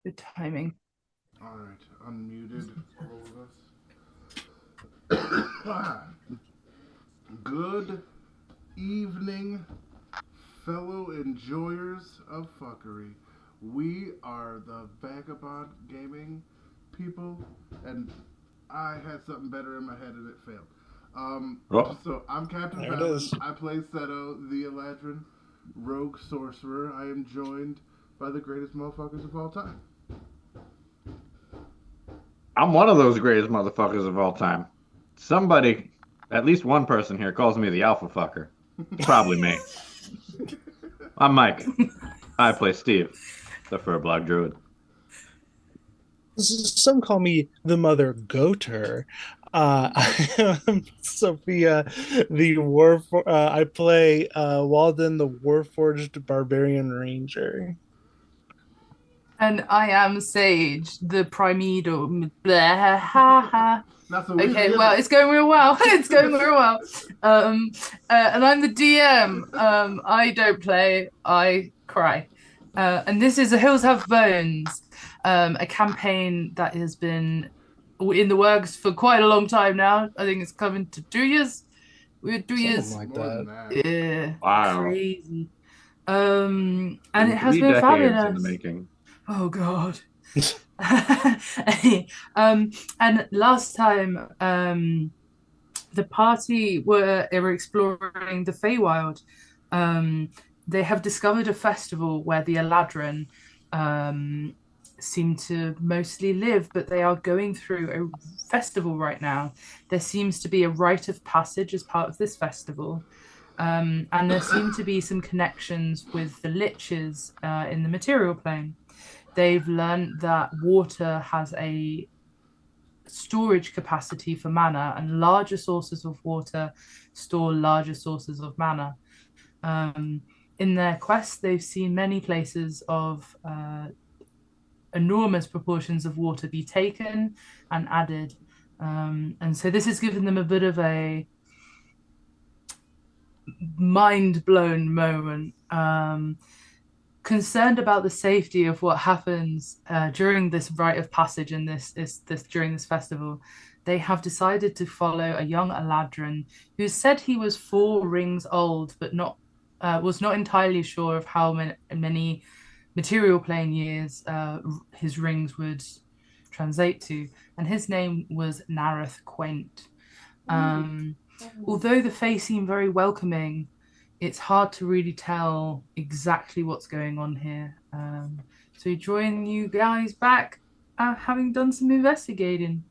Good timing. All right, unmuted, all of us. Good evening, fellow enjoyers of fuckery. We are the Vagabond Gaming people, and I had something better in my head and it failed. Um, Oh, so I'm Captain There it Fallon. is. I play Seto, the Eladrin rogue sorcerer. I am joined by the greatest motherfuckers of all time. I'm one of those greatest motherfuckers of all time. Somebody, at least one person here, calls me the alpha fucker. It's probably me. I'm Mike. I play Steve, the furblog druid. Some call me the mother goater. I am Sophia, I play Walden, the Warforged Barbarian Ranger. And I am Sage, the primordial. Blah, ha, ha. Not so easy, Okay, is well, it? it's going real well. It's going real well. And I'm the DM. I don't play, I cry. And this is The Hills Have Bones, a campaign that has been in the works for quite a long time now. I think it's coming to 2 years. We're two Something years. like More than that. that. Yeah, Wow. crazy. And Been it has three been decades in the fabulous. making. Oh God. And last time, the party were exploring the Feywild. Um, they have discovered a festival where the Eladrin um, seem to mostly live, but they are going through a festival right now. There seems to be a rite of passage as part of this festival. And there seem to be some connections with the liches in the material plane. They've learned that water has a storage capacity for mana, and larger sources of water store larger sources of mana. Um, in their quest, they've seen many places of enormous proportions of water be taken and added. And so this has given them a bit of a mind blown moment. Concerned about the safety of what happens during this rite of passage and this during this festival, they have decided to follow a young Eladrin who said he was 4 rings old, but not was not entirely sure of how many material plane years his rings would translate to, and his name was Nareth Quaint. Um, Although the face seemed very welcoming, it's hard to really tell exactly what's going on here. So join you guys back having done some investigating.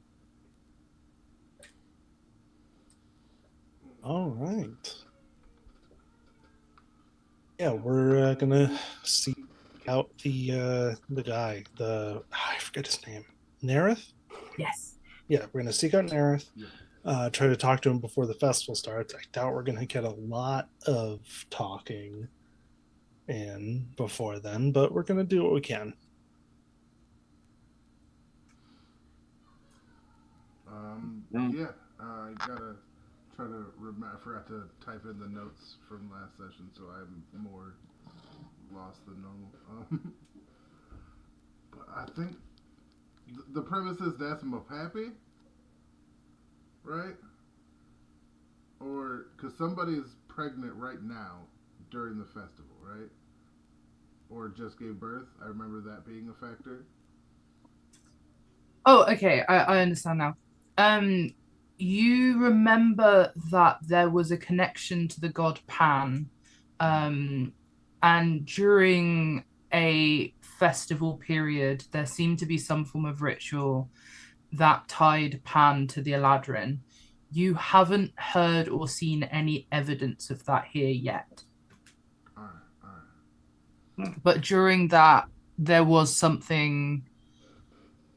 All right. Yeah, we're gonna seek out the guy. I forget his name. Nareth? Yes. Yeah, we're gonna seek out Nareth. Yeah. Try to talk to him before the festival starts. I doubt we're gonna get a lot of talking in before then, but we're gonna do what we can. Yeah, I gotta try to remember. I forgot to type in the notes from last session, so I'm more lost than normal. But I think the premise is that's Mapapi, right? Or because somebody's pregnant right now during the festival, right? Or just gave birth. I remember that being a factor. Oh, okay. I understand now. Um, you remember that there was a connection to the god Pan, um, and during a festival period, there seemed to be some form of ritual that tied Pan to the Eladrin. You haven't heard or seen any evidence of that here yet. All right, all right. But during that, there was something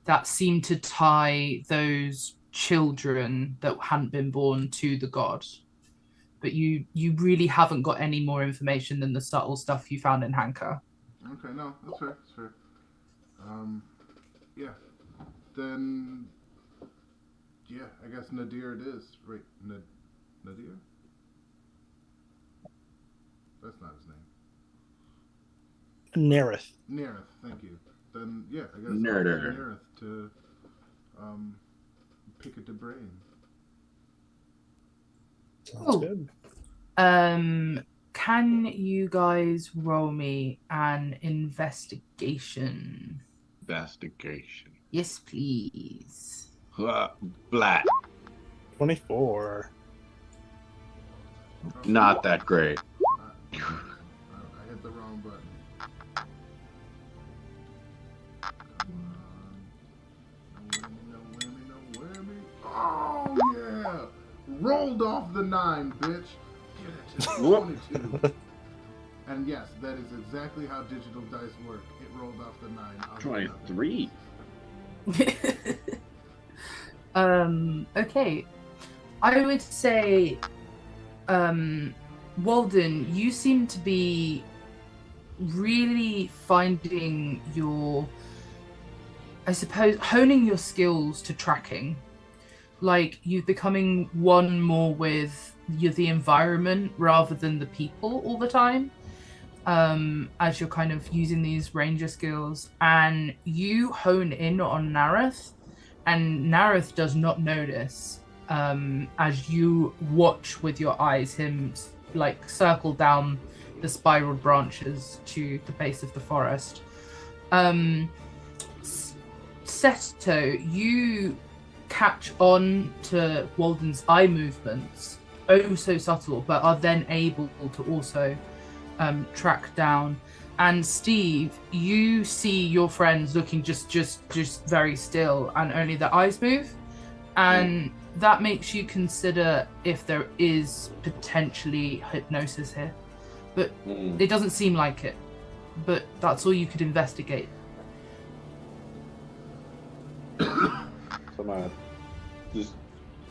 that seemed to tie those children that hadn't been born to the god. But you really haven't got any more information than the subtle stuff you found in Hanka. Okay, no, that's fair. That's fair. Um, yeah. Then, yeah, I guess Nadir it is. Right, Nadir? That's not his name. Nareth. Nerith, thank you. then yeah, I guess Nerder. Nerith to pick at the brain. Sounds Oh. good. Can you guys roll me an investigation? Investigation. Yes, please. Black. 24. Not that great. I hit the wrong button. Come on. No whammy, no whammy. Oh, yeah. Rolled off the 9, bitch. Get it to 22. And yes, that is exactly how digital dice work. It rolled off the 9. 23. Okay. I would say, Walden, you seem to be really finding your, I suppose, honing your skills to tracking. Like, you're becoming one more with the environment rather than the people all the time. As you're kind of using these ranger skills, and you hone in on Nareth, and Nareth does not notice as you watch with your eyes him like circle down the spiraled branches to the base of the forest. Seto, you catch on to Walden's eye movements, oh so subtle, but are then able to also track down. And Steve, you see your friends looking just very still, and only their eyes move, and that makes you consider if there is potentially hypnosis here, but it doesn't seem like it. But that's all you could investigate. So I'm gonna just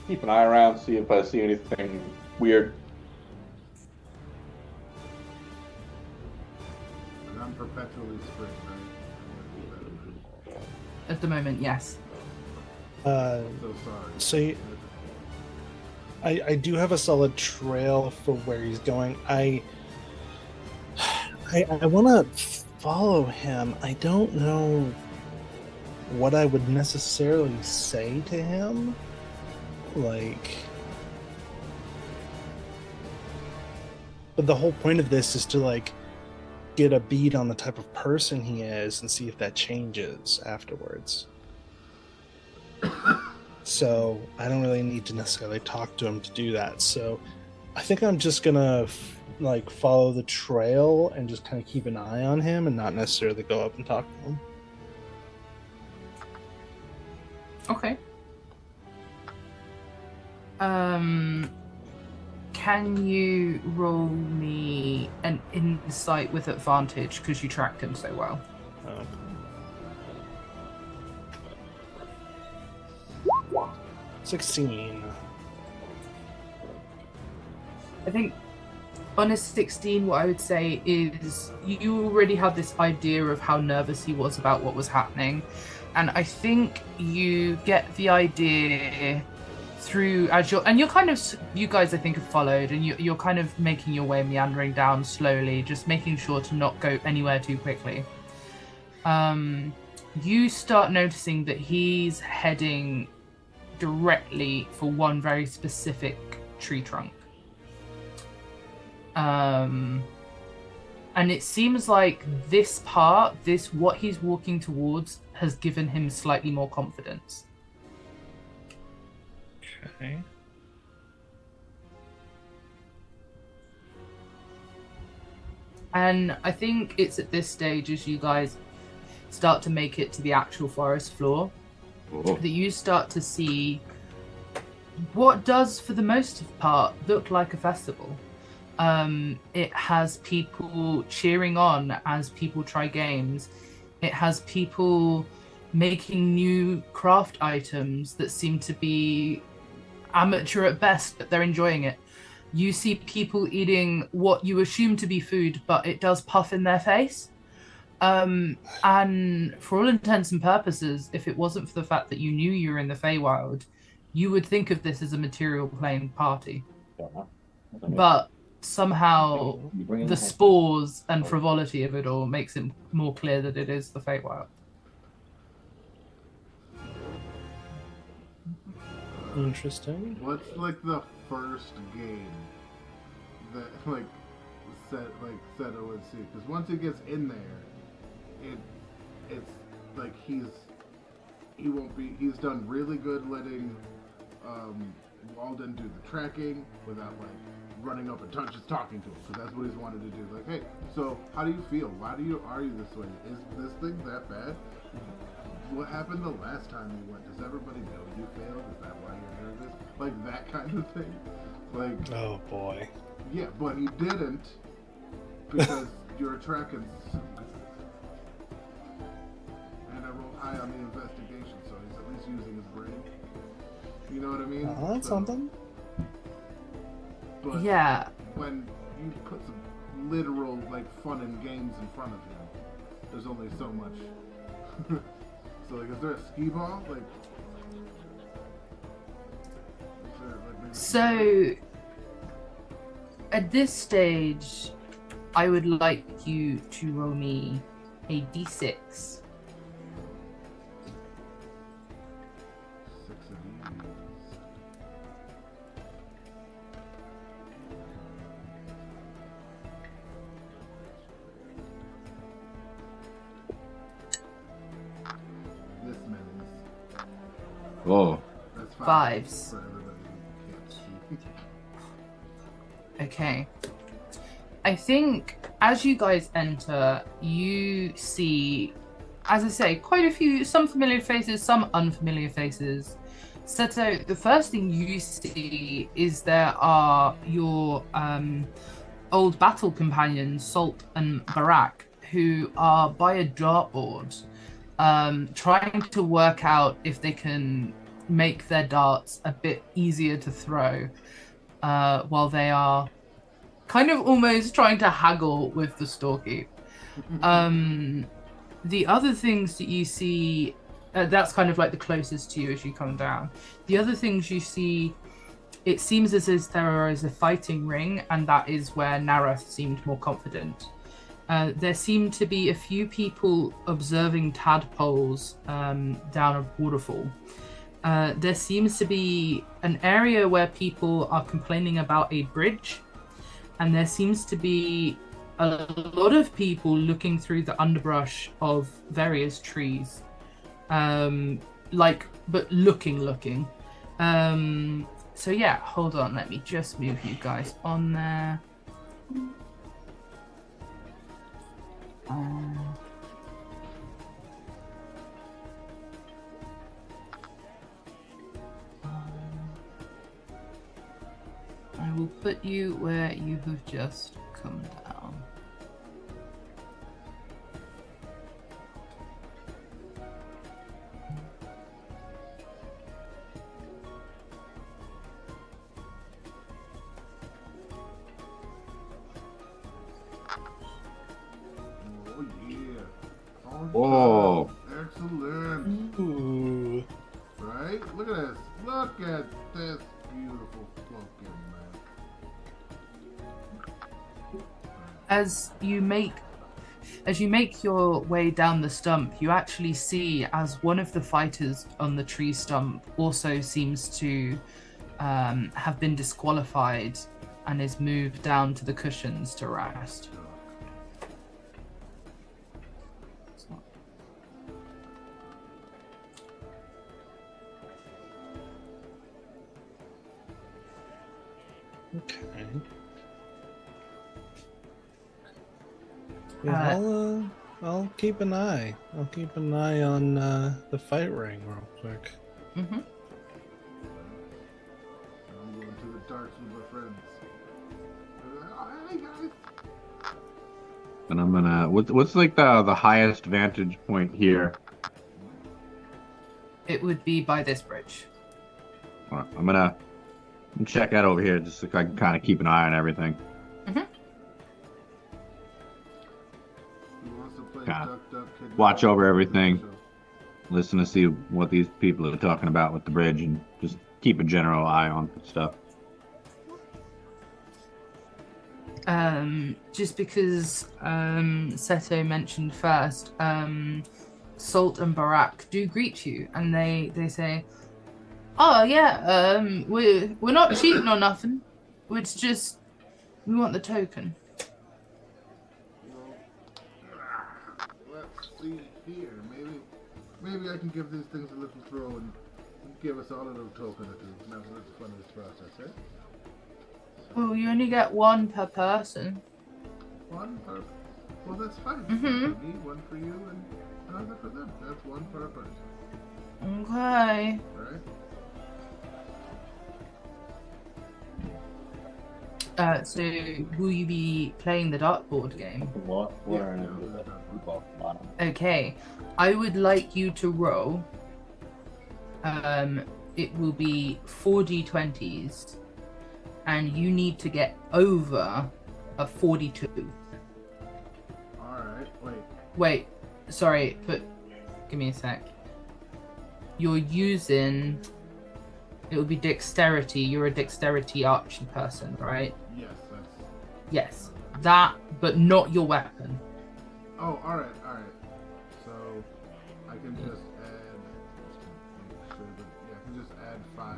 keep an eye around, see if I see anything weird. I'm perpetually spring, right? At the moment, yes. So sorry. So I do have a solid trail for where he's going. I want to follow him. I don't know what I would necessarily say to him. Like, but the whole point of this is to like get a beat on the type of person he is and see if that changes afterwards. So I don't really need to necessarily talk to him to do that. So I think I'm just gonna like follow the trail and just kind of keep an eye on him and not necessarily go up and talk to him. Okay. Can you roll me an insight with advantage because you tracked him so well? 16. I think on a 16, what I would say is you already had this idea of how nervous he was about what was happening. And I think you get the idea through as you're kind of, you guys I think have followed, and you're kind of making your way meandering down slowly, just making sure to not go anywhere too quickly. You start noticing that he's heading directly for one very specific tree trunk. And it seems like this what he's walking towards has given him slightly more confidence. Okay. And I think it's at this stage, as you guys start to make it to the actual forest floor, that you start to see what does, for the most part, look like a festival. It has people cheering on as people try games. It has people making new craft items that seem to be amateur at best, but they're enjoying it. You see people eating what you assume to be food, but it does puff in their face. And for all intents and purposes, if it wasn't for the fact that you knew you were in the Feywild, you would think of this as a material plane party. But somehow the spores and frivolity of it all makes it more clear that it is the Feywild. Interesting. What's like the first game that like Seto would see? Because once he gets in there, it's like he's done really good letting Walden do the tracking without like running up and just talking to him, because that's what he's wanted to do. Like, hey, so how do you feel? Why are you this way? Is this thing that bad? What happened the last time you went? Does everybody know you failed? Is that why you're nervous? Like that kind of thing. Like, Oh boy. yeah, but he didn't because you're tracking so good. And I rolled high on the investigation, so he's at least using his brain. You know what I mean? Oh, that's something. But Yeah. when you put some literal like fun and games in front of him, there's only so much. So like, is there a skee ball? Like, maybe So at this stage, I would like you to roll me a d6. 6 of these. This means Oh, that's Fives. for everybody who can't see. Okay. I think as you guys enter, you see, as I say, quite a few, some familiar faces, some unfamiliar faces. So the first thing you see is there are your old battle companions, Salt and Barak, who are by a dartboard, trying to work out if they can make their darts a bit easier to throw, while they are kind of almost trying to haggle with the storekeep. The other things that you see, that's kind of like the closest to you as you come down. The other things you see, it seems as if there is a fighting ring, and that is where Narath seemed more confident. There seem to be a few people observing tadpoles down a waterfall. There seems to be an area where people are complaining about a bridge, and there seems to be a lot of people looking through the underbrush of various trees, but looking. So yeah, hold on, let me just move you guys on there. I will put you where you have just come down. Oh yeah. On Whoa. top. Excellent. Ooh. Right? Look at this. Look at this beautiful fucking man. As you make your way down the stump, you actually see as one of the fighters on the tree stump also seems to have been disqualified and is moved down to the cushions to rest. Okay. Yeah, I'll keep an eye. I'll keep an eye on the fight ring real quick. Mm-hmm. I'm going to the darts with my friends. Hey guys. and I'm gonna. What's like the highest vantage point here? It would be by this bridge. I'm gonna check that over here just so I can kind of keep an eye on everything. Who wants to play Yeah. duck, duck, kid, Watch duck? over everything. Listen to see what these people are talking about with the bridge, and just keep a general eye on stuff. Just because Seto mentioned first, Salt and Barak do greet you, and they say, Oh yeah, we're not cheating or nothing. It's just we want the token. Well, let's see here. Maybe I can give these things a little throw and give us all a little token or two. Now that's fun of this process, eh? Well, you only get one per person. One per. Well, that's fine. Mm-hmm. One for me, one for you, and another for them. That's one per person. Okay. Right? So will you be playing the dartboard game? What? Yeah. Okay. I would like you to roll. It will be 4d20s, and you need to get over a 42. Alright, wait. Wait, sorry, but give me a sec. You're using. It would be dexterity. You're a dexterity archery person, right? Yes, that's. Yes. That, but not your weapon. Oh, alright. So, I can just add. Just to make sure that. Yeah, I can just add 5.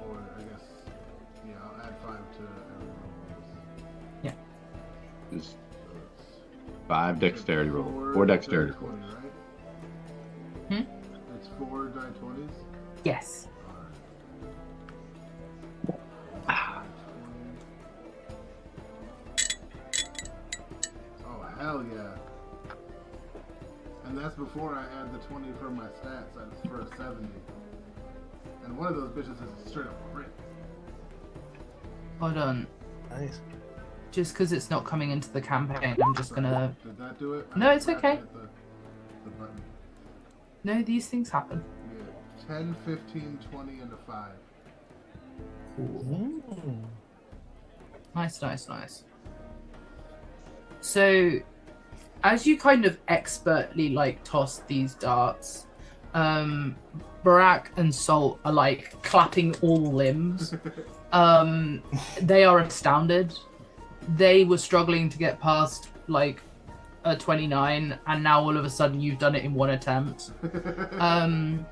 Or, I guess. Yeah, I'll add 5 to every roll. Yeah. Just So it's 5 dexterity roll. 4 dexterity roll. 20, right? It's 4 die 20s? Yes. Oh, hell yeah. And that's before I add the 20 for my stats. That's for a 70. And one of those bitches is straight up crit. Hold on. Nice. Just because it's not coming into the campaign, I'm just gonna. Did that do it? No, it's forgot to okay. hit the button. No, these things happen. Yeah. 10, 15, 20, and a 5. Mm. Nice. So, as you kind of expertly like toss these darts, Barak and Salt are like clapping all limbs. They are astounded. They were struggling to get past like a 29, and now all of a sudden you've done it in one attempt. And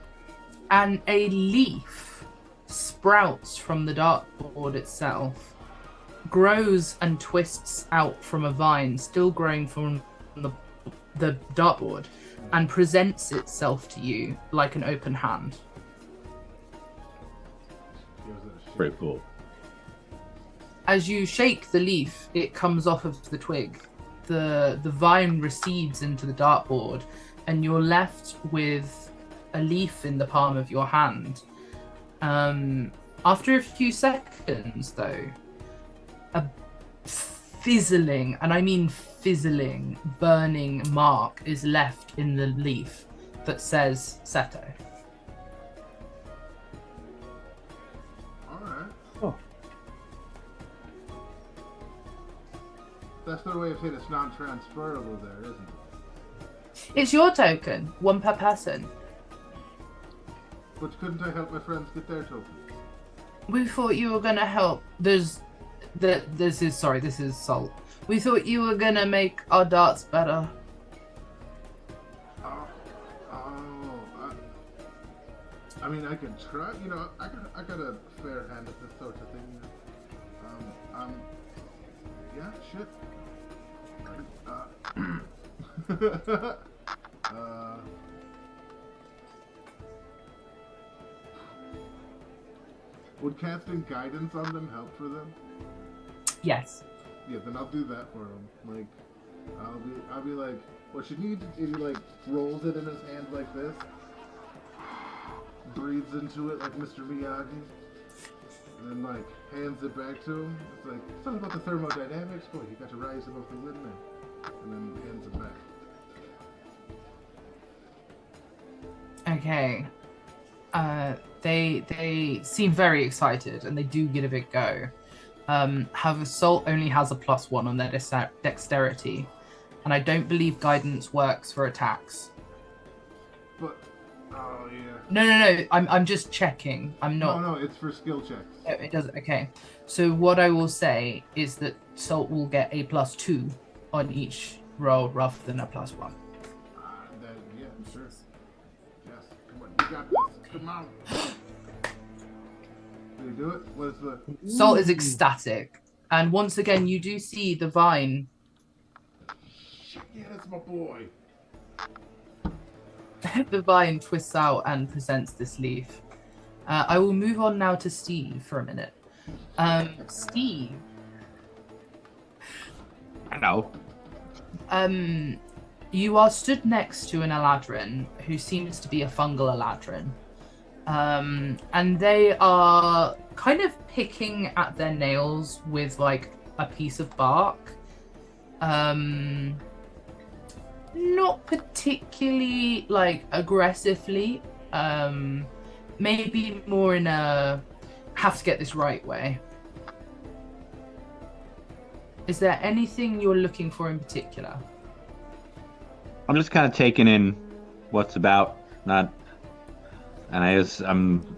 a leaf sprouts from the dartboard itself, grows and twists out from a vine still growing from the dartboard, and presents itself to you like an open hand. Pretty cool. As you shake the leaf, it comes off of the twig. The vine recedes into the dartboard, and you're left with a leaf in the palm of your hand. After a few seconds, though, a fizzling, and I mean fizzling, burning mark is left in the leaf that says Seto. Alright. Oh. That's their way of saying it's non-transferable there, isn't it? It's your token, one per person. But couldn't I help my friends get their tokens? We thought you were gonna help. This is Salt. We thought you were gonna make our darts better. I mean, I could try. You know, I got a fair hand at this sort of thing. Yeah, shit. Would casting guidance on them help for them? Yes. Yeah, then I'll do that for him. Like, I'll be like, what you need is he like rolls it in his hand like this, breathes into it like Mr. Miyagi, and then like hands it back to him. It's like something about the thermodynamics. Boy, you got to rise above the wind there, and then hands it back. Okay. They seem very excited, and they do give it a go. However, Salt only has a +1 on their dexterity, and I don't believe guidance works for attacks. But oh yeah. No. I'm just checking. I'm not. No, it's for skill checks. Oh, it doesn't. Okay. So what I will say is that Salt will get a +2 on each roll rather than a +1. Yeah, sure. Yes, come on, you got this. Come on. Can you do it? What is the... Salt is ecstatic. And once again, you do see the vine. Shit, yeah, that's my boy. The vine twists out and presents this leaf. I will move on now to Steve for a minute. Steve. Hello. You are stood next to an Eladrin who seems to be a fungal Eladrin. And they are kind of picking at their nails with like a piece of bark. Not particularly like aggressively. Maybe more in a have to get this right way. Is there anything you're looking for in particular? I'm just kind of taking in what's about, not, and I'm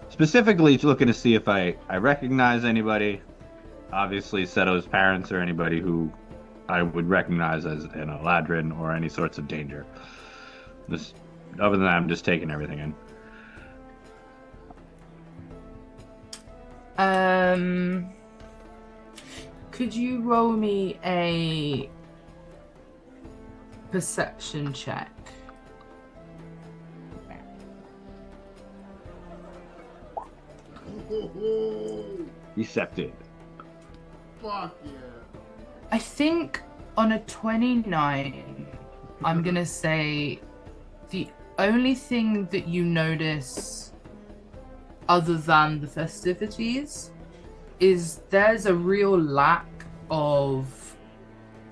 specifically looking to see if I recognize anybody. Obviously, Seto's parents or anybody who I would recognize as an Eladrin or any sorts of danger. Just other than that, I'm just taking everything in. Could you roll me a perception check? Decepted. Fuck yeah. I think on a 29, I'm going to say the only thing that you notice other than the festivities is there's a real lack of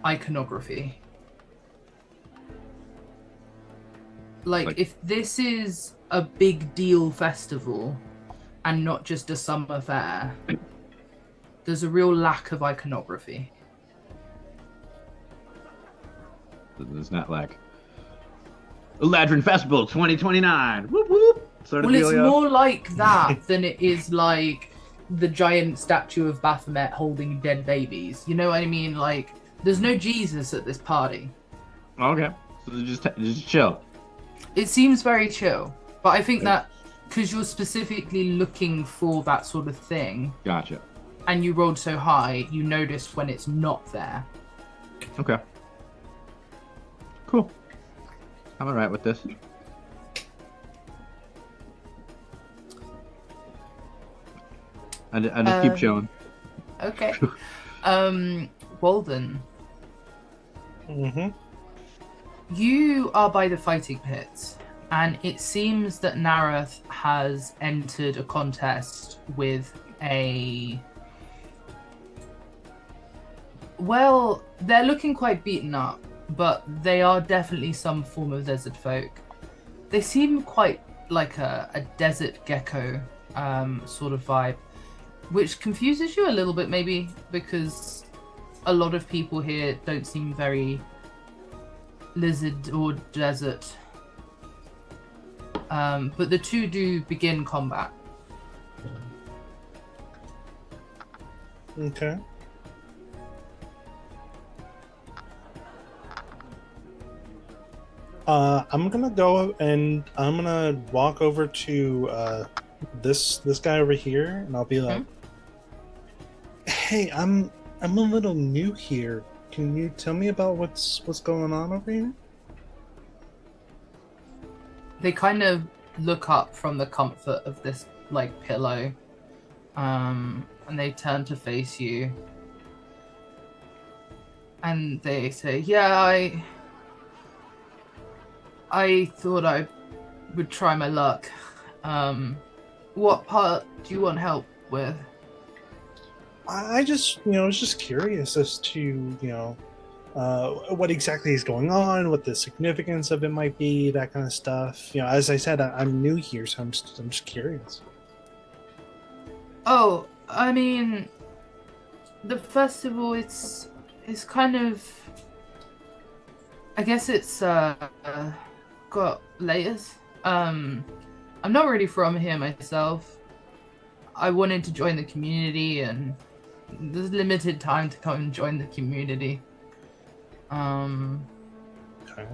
iconography. Like if this is a big deal festival and not just a summer fair, there's a real lack of iconography. It's not like Eladrin Festival 2029. Whoop whoop. Sort of Well, it's dealio. more like that than it is like the giant statue of Baphomet holding dead babies. You know what I mean? Like, there's no Jesus at this party. Okay, so just chill. It seems very chill, but I think that because you're specifically looking for that sort of thing, Gotcha. and you rolled so high, you notice when it's not there. Okay. Cool. I'm alright with this. I just keep chilling. Okay. Walden, Mm-hmm. you are by the fighting pits, and it seems that Narath has entered a contest with a... Well, they're looking quite beaten up, but they are definitely some form of desert folk. They seem quite like a desert gecko sort of vibe, which confuses you a little bit maybe, because a lot of people here don't seem very lizard or desert. But the two do begin combat. Okay. I'm gonna go and I'm gonna walk over to this guy over here, and I'll be like, "Hey, I'm a little new here. Can you tell me about what's going on over here?" They kind of look up from the comfort of this like pillow, and they turn to face you, and they say, "Yeah, I thought I would try my luck. What part do you want help with?" I just, was just curious as to, what exactly is going on, what the significance of it might be, that kind of stuff. As I said, I'm new here, so I'm just curious. Oh, I mean, the festival, it's kind of, I guess it's got layers. I'm not really from here myself. I wanted to join the community, and there's limited time to come and join the community. Okay.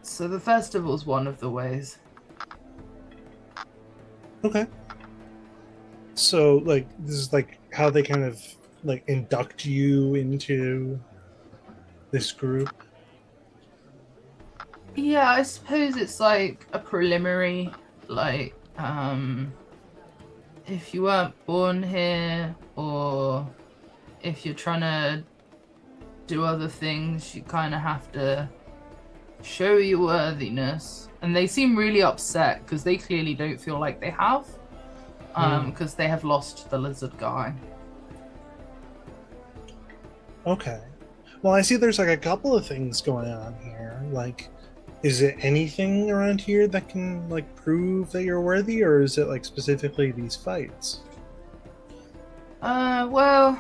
So the festival's one of the ways. Okay. So, like, this is like how they kind of like induct you into this group. Yeah, I suppose it's like a preliminary, like, if you weren't born here or if you're trying to do other things, you kind of have to show your worthiness. And they seem really upset because they clearly don't feel like they have, because they have lost the lizard guy. Okay. Well, I see there's like a couple of things going on here. Like, is it anything around here that can like prove that you're worthy, or is it like specifically these fights? Well,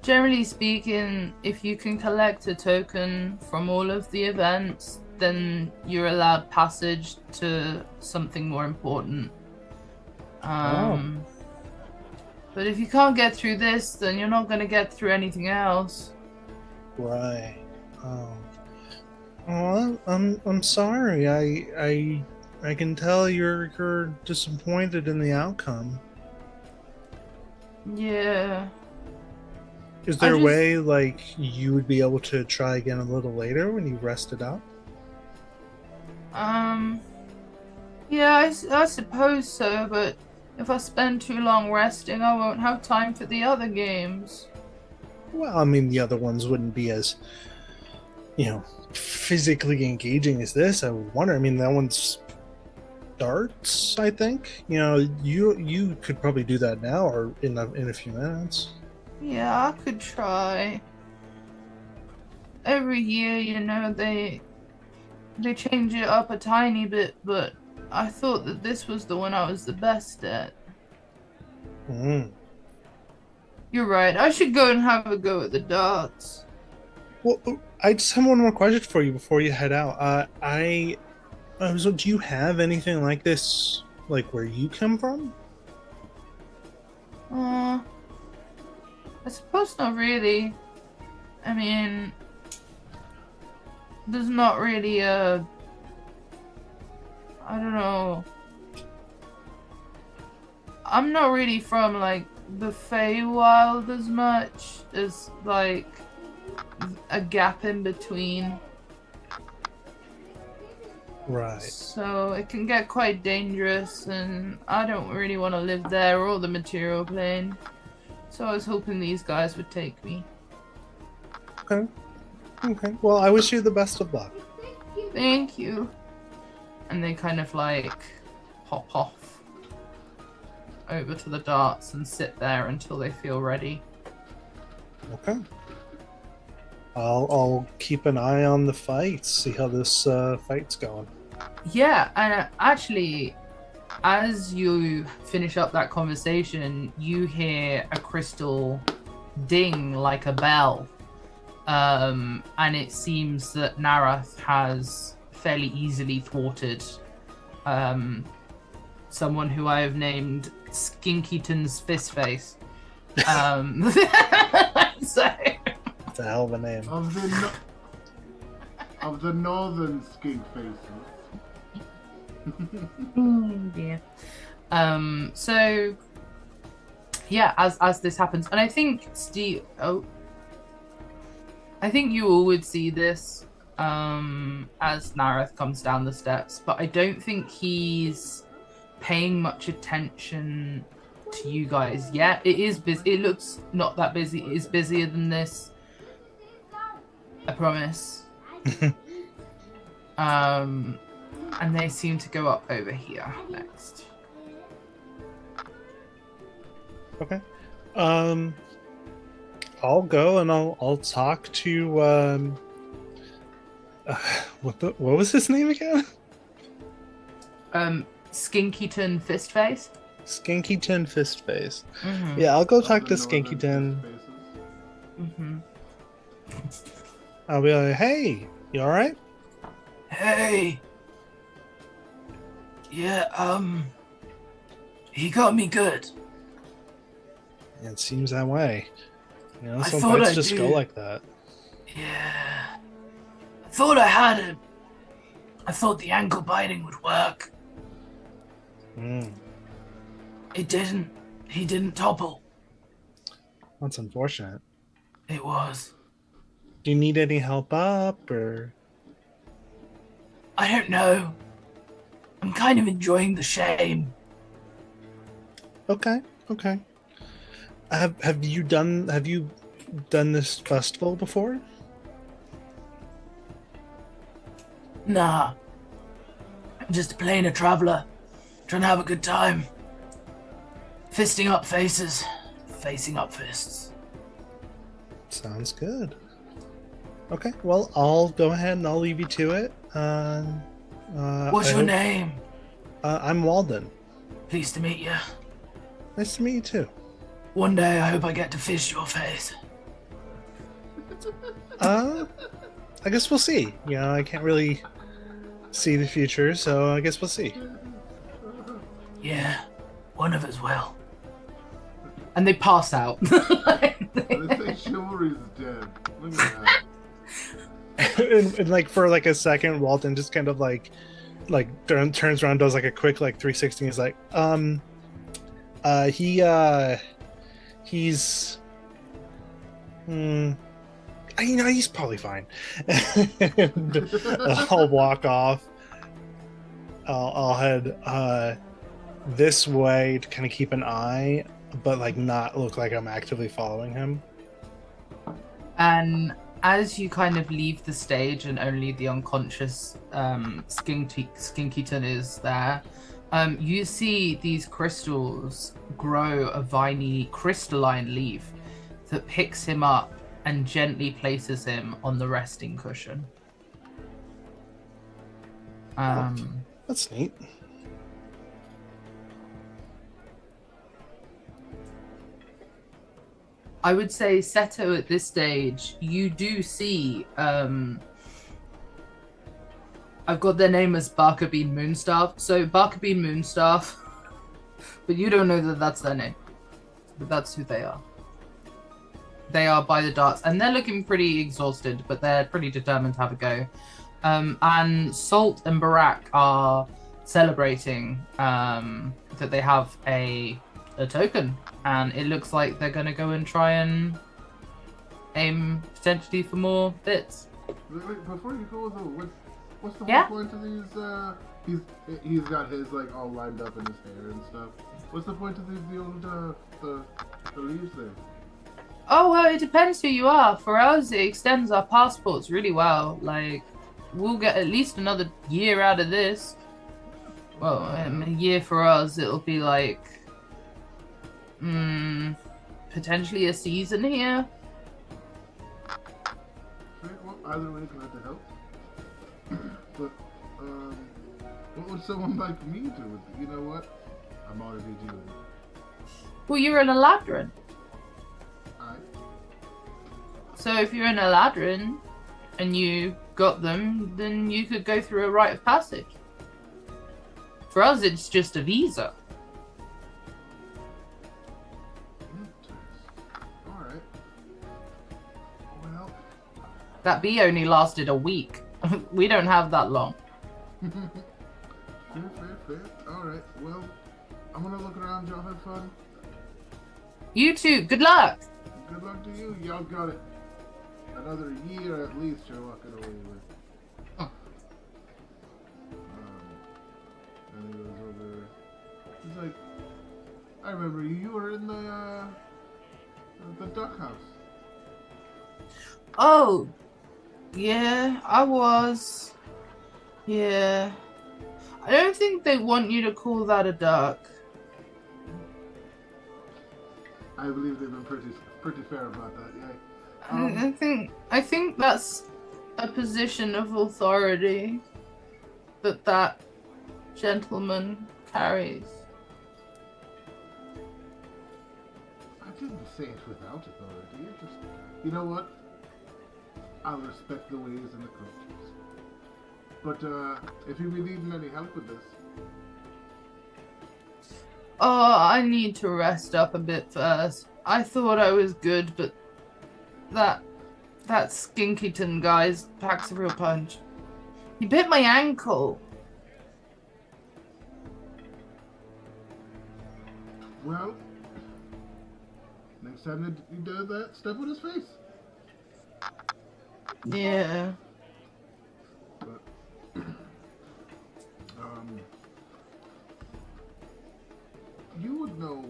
generally speaking, if you can collect a token from all of the events, then you're allowed passage to something more important. But if you can't get through this, then you're not going to get through anything else. Right. Oh. Oh, I'm sorry. I can tell you're disappointed in the outcome. Yeah. Is there a way like you would be able to try again a little later when you rested up? Yeah, I suppose so, but if I spend too long resting, I won't have time for the other games. Well, I mean, the other ones wouldn't be as, physically engaging as this. I would wonder. I mean, that one's darts, I think. You could probably do that now or in a few minutes. Yeah, I could try. Every year, they change it up a tiny bit, but I thought that this was the one I was the best at. You're right. I should go and have a go at the darts. Well, I just have one more question for you before you head out. So do you have anything like this, like where you come from? I suppose not really. I mean, there's not really a... I don't know. I'm not really from, like, the Feywild as much as, like, a gap in between. Right. So it can get quite dangerous, and I don't really want to live there or the material plane. So I was hoping these guys would take me. Okay. Well, I wish you the best of luck. Thank you. And they kind of like hop off over to the darts and sit there until they feel ready. Okay. I'll keep an eye on the fights, see how this fight's going. Yeah, and actually, as you finish up that conversation, you hear a crystal ding like a bell. And it seems that Narath has fairly easily thwarted someone who I have named Skinkyton's Fistface. So... It's a hell of a name. Of the northern skink faces. Yeah. So yeah, as this happens, and I think Steve, I think you all would see this as Narath comes down the steps, but I don't think he's paying much attention to you guys yet. It is busy. It looks not that busy. It is busier than this. I promise. And they seem to go up over here next. Okay. I'll go and I'll talk to what was his name again? Skinkyton Fistface. Skinkyton Fistface. Mm-hmm. Yeah, I'll go talk to Skinkyton. Mm-hmm. I'll be like, hey, you alright? Hey. Yeah, he got me good. It seems that way. Some fights just go like that. Yeah. I thought I had it. I thought the ankle biting would work. It didn't. He didn't topple. That's unfortunate. It was. Do you need any help up, or? I don't know. I'm kind of enjoying the shame. Okay, okay. Have you done this festival before? Nah. I'm just a plain traveler. Trying to have a good time. Fisting up faces. Facing up fists. Sounds good. Okay, well, I'll go ahead and I'll leave you to it. What's your name? I'm Walden. Pleased to meet you. Nice to meet you too. One day I hope I get to fish your face. I guess we'll see. You know, I can't really see the future, so I guess we'll see. Yeah, one of us will. And they pass out. They say chivalry's dead. Look at that. and like for like a second, Walton just kind of like turns around, does like a quick like 360. He's like, he's, you know, he's probably fine. And I'll walk off. I'll head this way to kind of keep an eye, but like not look like I'm actively following him. And as you kind of leave the stage and only the unconscious Skinkyton is there, you see these crystals grow a viney crystalline leaf that picks him up and gently places him on the resting cushion. That's neat. I would say, Seto, at this stage, you do see, I've got their name as Barker Bean Moonstaff. So Barker Bean Moonstaff, but you don't know that that's their name. But that's who they are. They are by the darts, and they're looking pretty exhausted, but they're pretty determined to have a go. And Salt and Barak are celebrating that they have a token, and it looks like they're going to go and try and aim potentially for more bits. Wait, before you go though, what's the Yeah? whole point of these? He's got his like all lined up in his hair and stuff. What's the point of the old the leaves there? Oh, well, it depends who you are. For us, it extends our passports really well. Like, we'll get at least another year out of this. Well, a year for us, it'll be like, potentially a season here. Okay, well, either way, glad to help. But, what would someone like me do with it? You know what? I'm already doing it. Well, you're an Eladrin. Alright. So if you're an Eladrin and you got them, then you could go through a rite of passage. For us, it's just a visa. Alright. Well, That bee only lasted a week. We don't have that long. fair. Alright, well, I'm gonna look around. Y'all have fun. You too. Good luck. Good luck to you. Y'all got it. Another year at least you're walking away with. And he goes over. He's like, I remember you were in the duck house. Oh, yeah, I was. Yeah. I don't think they want you to call that a duck. I believe they've been pretty fair about that, yeah. I think that's a position of authority that gentleman carries. I didn't say it without authority. It just, you know what? I'll respect the ways and the cultures. But if you be needing any help with this, Oh, I need to rest up a bit first. I thought I was good, but that Skinkyton guy packs a real punch. He bit my ankle. Well, next time he does that, step on his face. Yeah. But, you would know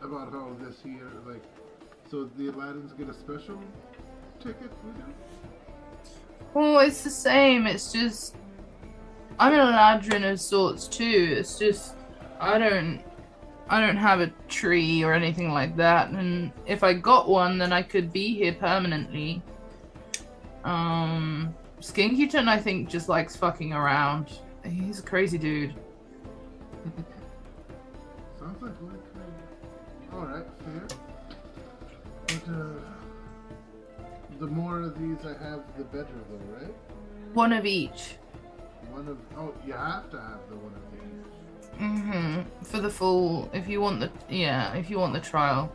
about how this here, like, so the Aladdins get a special ticket we do? Well, it's the same. It's just I'm an Eladrin of sorts too. It's just I don't have a tree or anything like that, and if I got one, then I could be here permanently. Skinkyton, I think, just likes fucking around. He's a crazy dude. Sounds like alright, fair. But, the more of these I have, the better, though, right? One of each. Oh, you have to have the one of these. Mm-hmm. For the full, if you want the trial.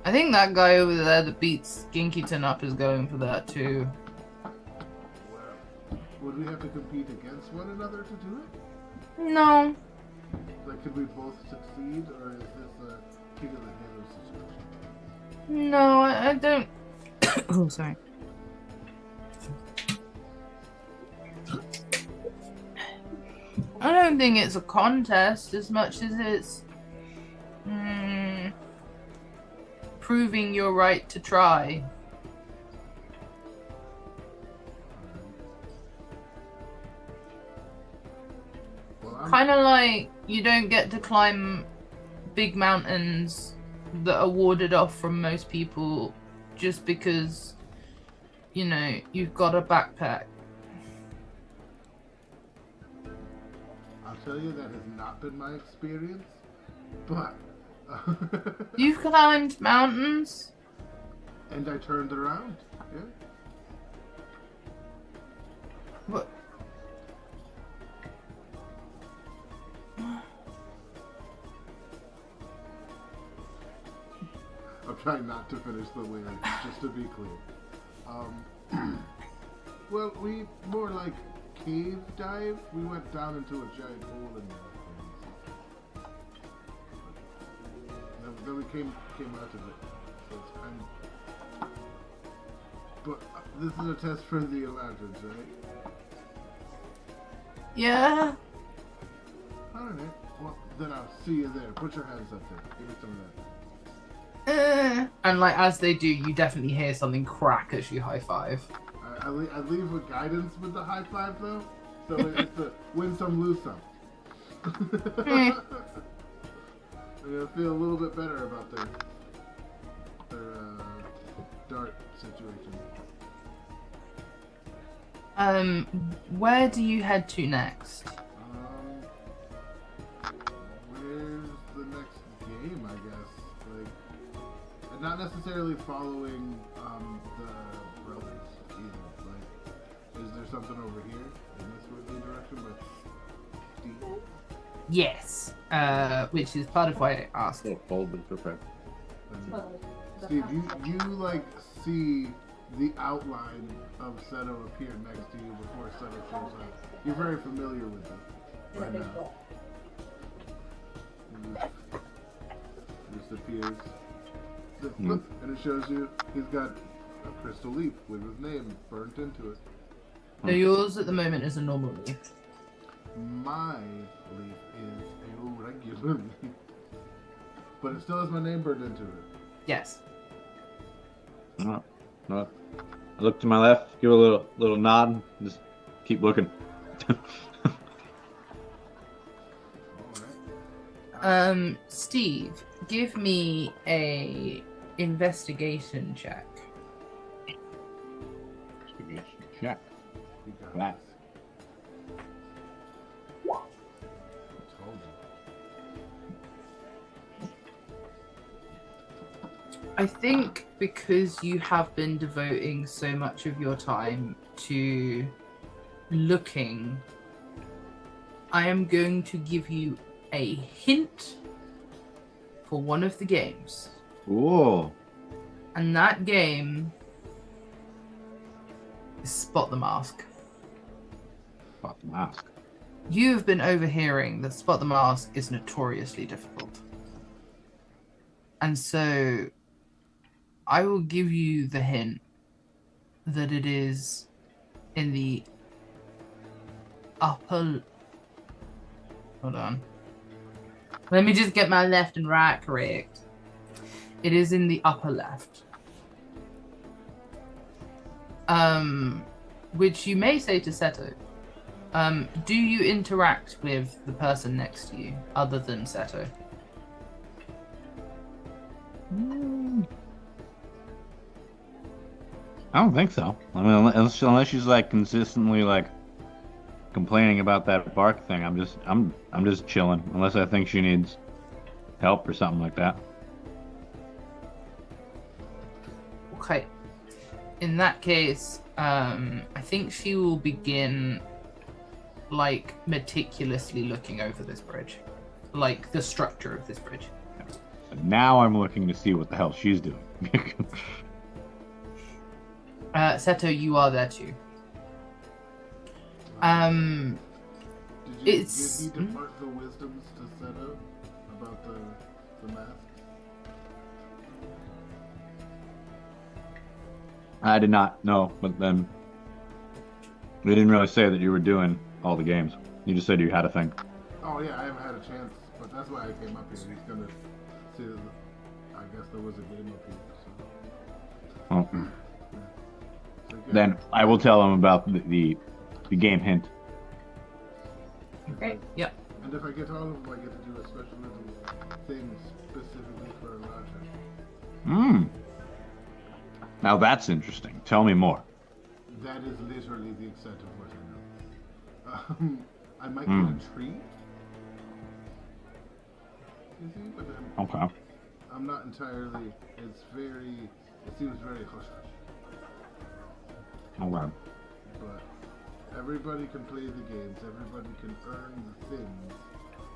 I think that guy over there that beats Skinkyton up is going for that too. Well, would we have to compete against one another to do it? No. Like, could we both succeed, or is this a King of the Hill situation? No, I don't. Oh, sorry. I don't think it's a contest as much as it's proving your right to try. Well, Kind of like you don't get to climb big mountains that are warded off from most people just because, you know, you've got a backpack. I'll tell you that has not been my experience, but... You've climbed mountains? And I turned around, yeah. What? I'm trying not to finish the lyrics, just to be clear. Well, we more like cave dive. We went down into a giant hole in there. Then we came out of it. So it's kind of... But this is a test for the Eladrins, right? Yeah. Alright. Well, then I'll see you there. Put your hands up there. Give me some of that. And like as they do, you definitely hear something crack as you high five. I leave with guidance with the high five though, so it's a win some, lose some. I'm gonna feel a little bit better about their dart situation. Where do you head to next? Where's the next game? I guess like, and not necessarily following the brothers either. Like, is there something over here in this direction? But Steve? Yes. Which is part of why I asked. Steve, you like see the outline of Seto appear next to you before Seto shows up. You're very familiar with it by now. He just appears. And it shows you he's got a crystal leaf with his name burnt into it. No, yours at the moment is a normal leaf. My leaf is a regular leaf. But it still has my name burned into it. Yes. I look to my left, give a little nod, just keep looking. Steve, give me a investigation check. Investigation check. You got That. this. Told you. I think because you have been devoting so much of your time to looking, I am going to give you a hint for one of the games. Ooh. And that game is Spot the Mask. Spot the mask. You've been overhearing that Spot the Mask is notoriously difficult. And so I will give you the hint that it is in the upper... Hold on. Let me just get my left and right correct. It is in the upper left. Which you may say to Seto. Do you interact with the person next to you other than Seto? I don't think so. I mean, unless she's like consistently like complaining about that bark thing, I'm just chilling. Unless I think she needs help or something like that. Okay. In that case, I think she will begin like meticulously looking over this bridge, like the structure of this bridge. But now I'm looking to see what the hell she's doing. Seto, you are there too. Did It's he depart the wisdoms to Seto about the mask? I did not know, but then we didn't really say that you were doing all the games. You just said you had a thing. Oh yeah, I haven't had a chance, but that's why I came up here. He's gonna see. I guess there was a game up here. So. Well, So, yeah. then I will tell him about the game hint. okay. Yep. And if I get all of them, I get to do a special little thing specifically for Elijah. Now that's interesting. Tell me more. That is literally the extent of what I know. I might get a treat. You see, but Okay. I'm not entirely. It's very. It seems very hush hush. Okay. But everybody can play the games. Everybody can earn the things,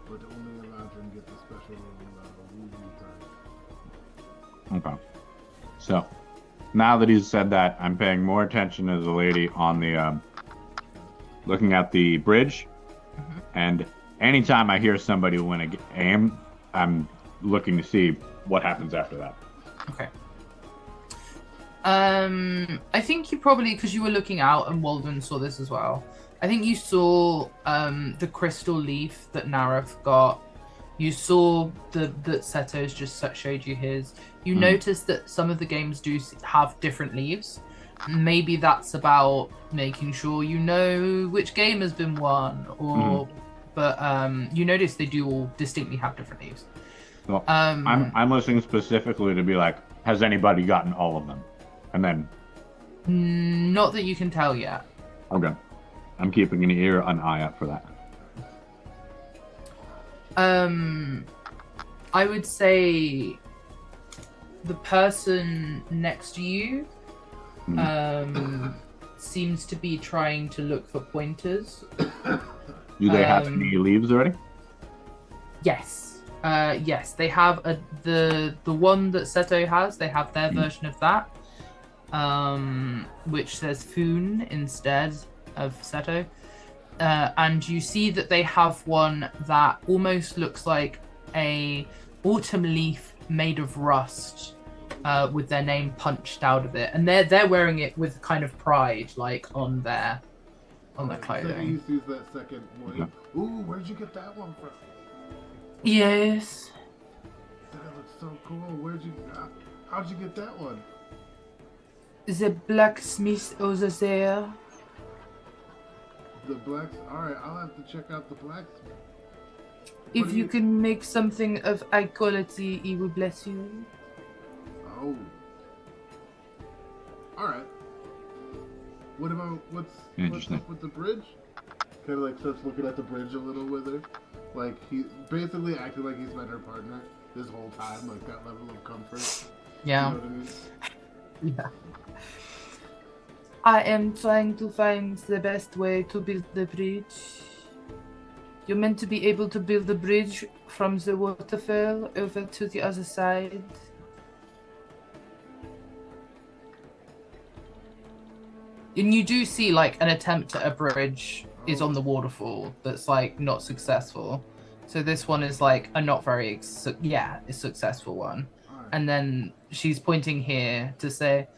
but only Elijah can get the special woo-woo perk. Okay. So now that he's said that, I'm paying more attention to the lady on the looking at the bridge, and anytime I hear somebody win a game, I'm looking to see what happens after that. Okay. I think you probably, because you were looking out and Walden saw this as well. I think you saw the crystal leaf that Nareth got. You saw that Seto's just showed you his. You noticed that some of the games do have different leaves. Maybe that's about making sure you know which game has been won, or but you notice they do all distinctly have different leaves. Well, I'm listening specifically to be like, has anybody gotten all of them? And then, not that you can tell yet. okay, I'm keeping an eye out for that. I would say the person next to you seems to be trying to look for pointers. Do they have any leaves already? Yes. Yes, they have the one that Seto has. They have their version of that, which says Foon instead of Seto. And you see that they have one that almost looks like a autumn leaf made of rust, with their name punched out of it, and they're wearing it with kind of pride, like on their clothing. So he sees that second one. Ooh, where'd you get that one from? Yes. That looks so cool. How'd you get that one? The blacksmith over there. The blacks. All right, I'll have to check out the blacksmith. If you can make something of high quality, he will bless you. Oh. All right. What about what's up with the bridge? Kind of like starts looking at the bridge a little with her, like he basically acting like he's been her partner this whole time, like that level of comfort. Yeah. You know what I mean? Yeah. I am trying to find the best way to build the bridge. You're meant to be able to build the bridge from the waterfall over to the other side. And you do see like an attempt at a bridge is on the waterfall that's like not successful. So this one is like a not very a successful one. Alright. And then she's pointing here to say,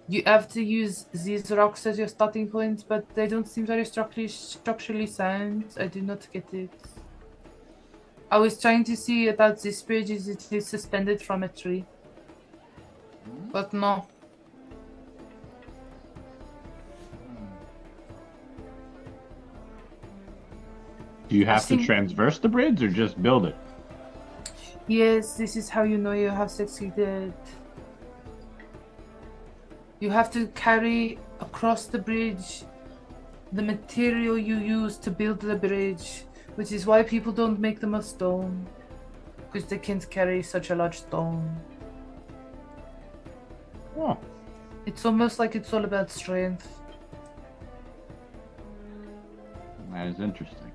you have to use these rocks as your starting point, but they don't seem very structurally sound. I do not get it. I was trying to see about this bridge, is it is suspended from a tree? But no. Do you have to think- transverse the bridge or just build it? Yes, this is how you know you have succeeded. You have to carry across the bridge the material you use to build the bridge, which is why people don't make them of stone, because they can't carry such a large stone. Oh, It's almost like it's all about strength. that is interesting.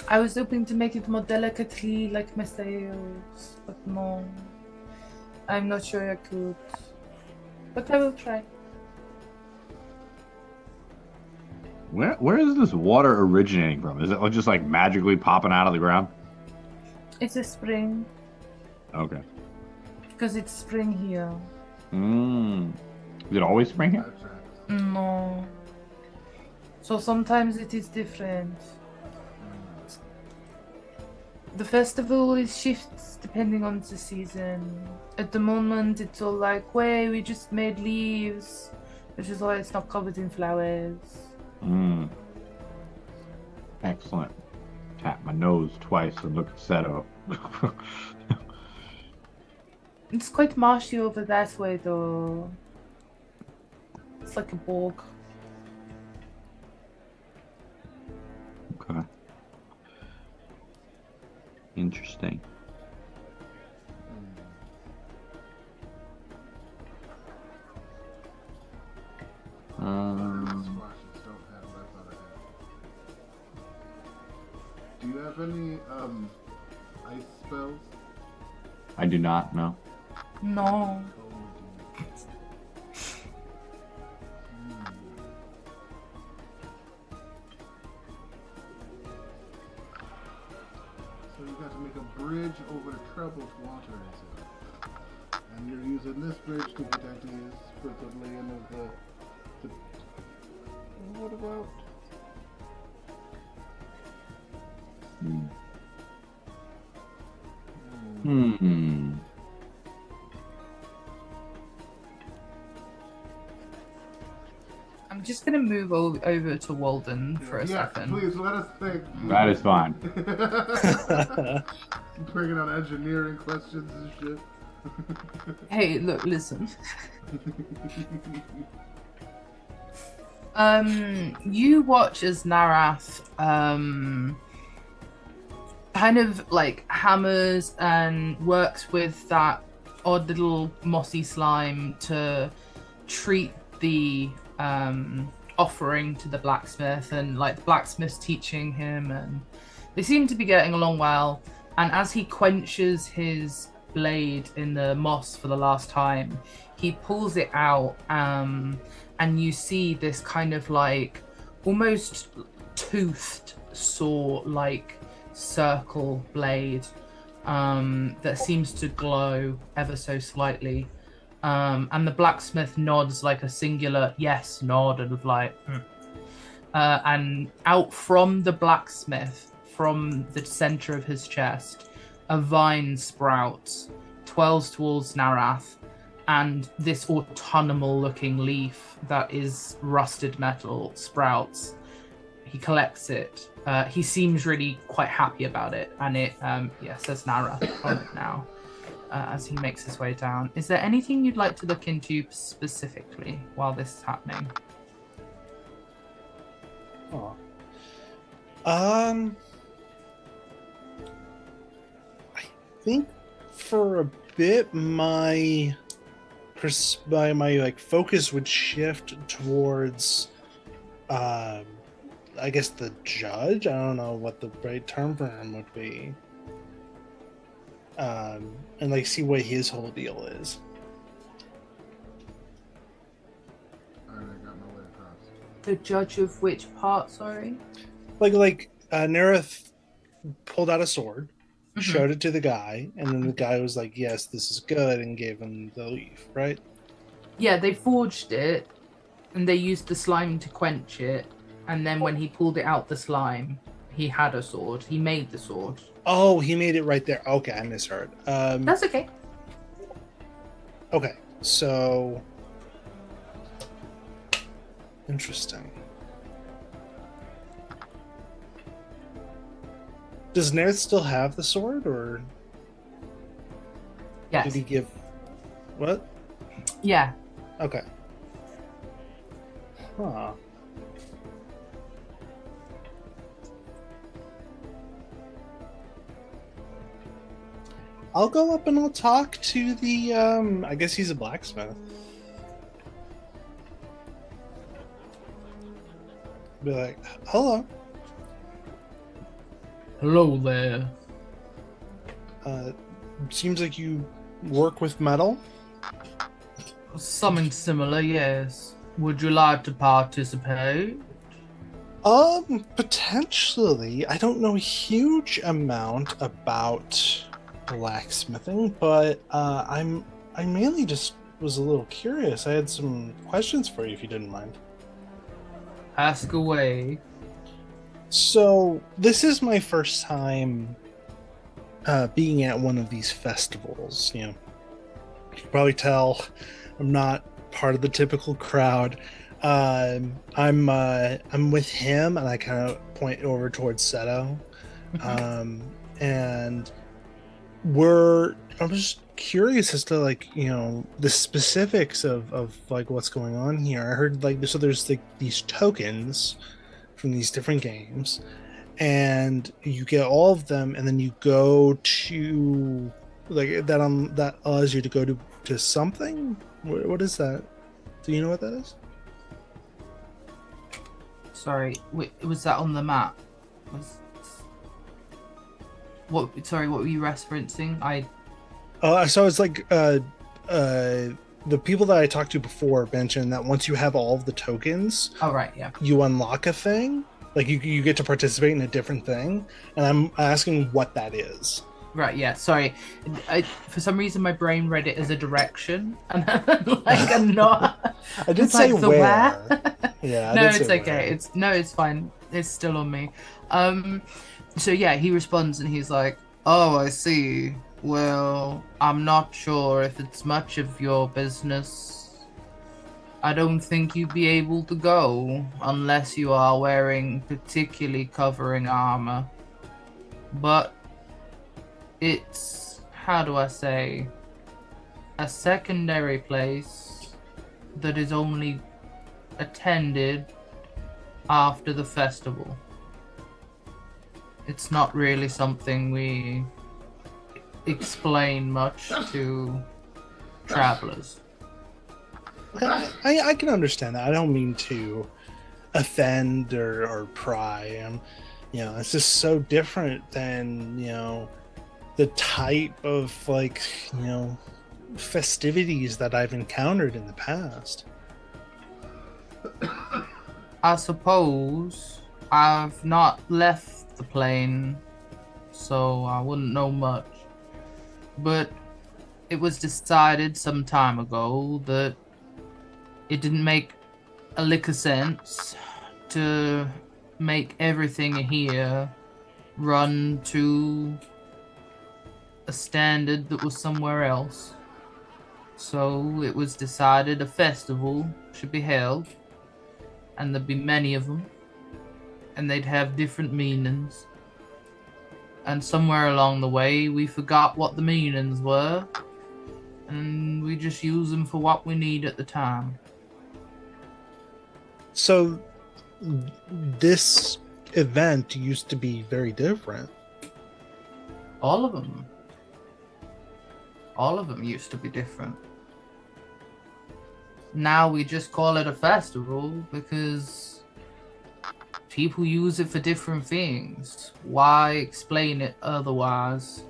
I was hoping to make it more delicately like my sails, but no. I'm not sure I could. But I will try. Where is this water originating from? Is it just like magically popping out of the ground? It's a spring, Okay. because it's spring here. Is it always spring here? That tracks. No. So sometimes it is different. The festival is shifts depending on the season. At the moment, it's all like, "Way, we just made leaves," which is why it's not covered in flowers. Excellent. Tap my nose twice and look at Seto. It's quite marshy over that way, though. It's like a bog. Okay. Interesting. Squashes don't have left on it. Do you have any ice spells? I do not know. No. Oh, so you got to make a bridge over the troubled water, is it? And you're using this bridge to get ideas for the laying of the what about? I'm just gonna move over to Walden for a second. Please let us think. That is fine. Bringing out engineering questions and shit. Hey, look, listen. You watch as Narath, kind of like hammers and works with that odd little mossy slime to treat the offering to the blacksmith, and like the blacksmith's teaching him, and they seem to be getting along well. And as he quenches his blade in the moss for the last time, he pulls it out, and you see this kind of like almost toothed saw like circle blade that seems to glow ever so slightly, and the blacksmith nods like a singular yes nod and like and out from the blacksmith, from the center of his chest, a vine sprouts, twirls towards Narath, and this autumnal looking leaf that is rusted metal sprouts. He collects it. He seems really quite happy about it, and it says Narath on it now as he makes his way down. Is there anything you'd like to look into specifically while this is happening? Oh. I think for a bit my like focus would shift towards I guess the judge. I don't know what the right term for him would be. And like see what his whole deal is. The judge of which part, sorry? Nerith pulled out a sword, Mhm. showed it to the guy, and then the guy was like, "Yes, this is good," and gave him the leaf, right? Yeah, they forged it, and they used the slime to quench it, and then when he pulled it out the slime, he had a sword. He made the sword. Oh, he made it right there. Okay, I misheard. That's okay. Okay, so interesting. Does Nerith still have the sword, or Yes. did he give what? Yeah. Okay. Huh. I'll go up and I'll talk to the I guess he's a blacksmith. Be like, hello. Hello there. Seems like you work with metal. Something similar, yes. Would you like to participate? Potentially. I don't know a huge amount about blacksmithing, but I mainly just was a little curious. I had some questions for you if you didn't mind. Ask away. So this is my first time being at one of these festivals. You can probably tell I'm not part of the typical crowd. I'm with him, and I kind of point over towards Seto, and I'm just curious as to the specifics of like what's going on here. I heard so there's these tokens from these different games, and you get all of them, and then you go to that allows you to go to something. What is that? Do you know what that is? Sorry, was that on the map? Sorry, what were you referencing? So it's the people that I talked to before mentioned that once you have all of the tokens, Oh right, yeah. you unlock a thing. Like you get to participate in a different thing, and I'm asking what that is. Right, yeah. Sorry, for some reason my brain read it as a direction, and I'm not. I did say like, where. Yeah. No, it's okay. Where. It's fine. It's still on me. So yeah, he responds and he's like, "Oh, I see. Well, I'm not sure if it's much of your business. I don't think you'd be able to go unless you are wearing particularly covering armor. But it's, how do I say, a secondary place that is only attended after the festival. It's not really something we explain much to travelers." I can understand that. I don't mean to offend or pry. It's just so different than the type of festivities that I've encountered in the past. I suppose I've not left the plane, so I wouldn't know much. But it was decided some time ago that it didn't make a lick of sense to make everything here run to a standard that was somewhere else. So it was decided a festival should be held, and there'd be many of them, and they'd have different meanings. And somewhere along the way, we forgot what the meanings were, and we just use them for what we need at the time. So this event used to be very different. All of them. All of them used to be different. Now we just call it a festival because people use it for different things. Why explain it otherwise?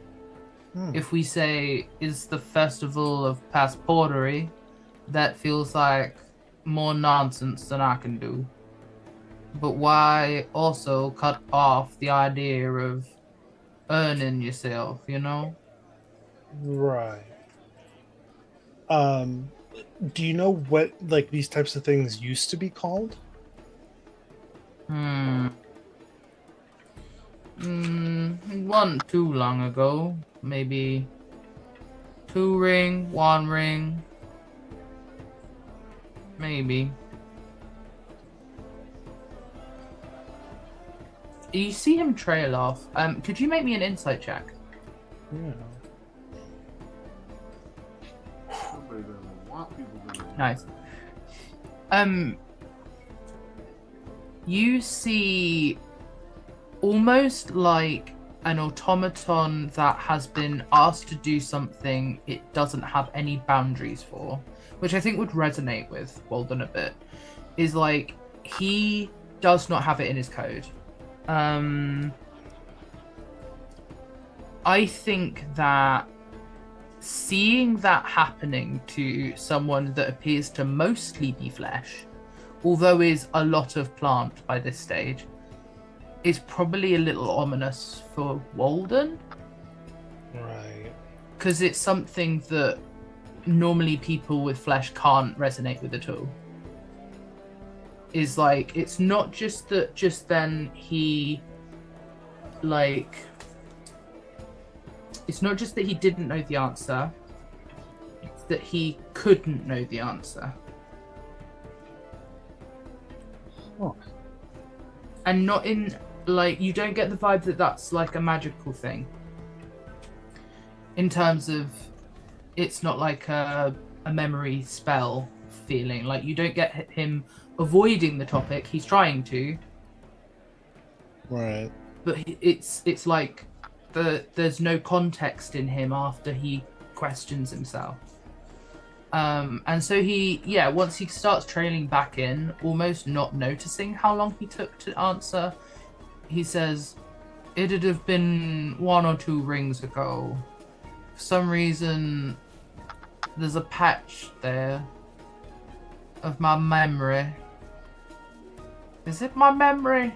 If we say it's the festival of passportery, that feels like more nonsense than I can do. but why also cut off the idea of earning yourself, you know? Right. Um, do you know what like these types of things used to be called? Hmm. Wasn't too long ago. Maybe 2 ring, 1 ring. Maybe. You see him trail off. Could you make me an insight check? Yeah. Somebody doesn't want people to know. Nice. You see almost like an automaton that has been asked to do something it doesn't have any boundaries for, which I think would resonate with Walden a bit, is like he does not have it in his code. I think that seeing that happening to someone that appears to mostly be flesh, although is a lot of plant by this stage, is probably a little ominous for Walden. Right. Because it's something that normally people with flesh can't resonate with at all. Is like, it's not just that just then he, like, it's not just that he didn't know the answer, it's that he couldn't know the answer. Oh. And not in, like, you don't get the vibe that that's like a magical thing. In terms of, it's not like a memory spell feeling. Like, you don't get him avoiding the topic. He's trying to. Right. But it's like there's no context in him after he questions himself. And so once he starts trailing back in, almost not noticing how long he took to answer, he says, "It'd have been 1 or 2 rings ago. For some reason, there's a patch there of my memory. Is it my memory?"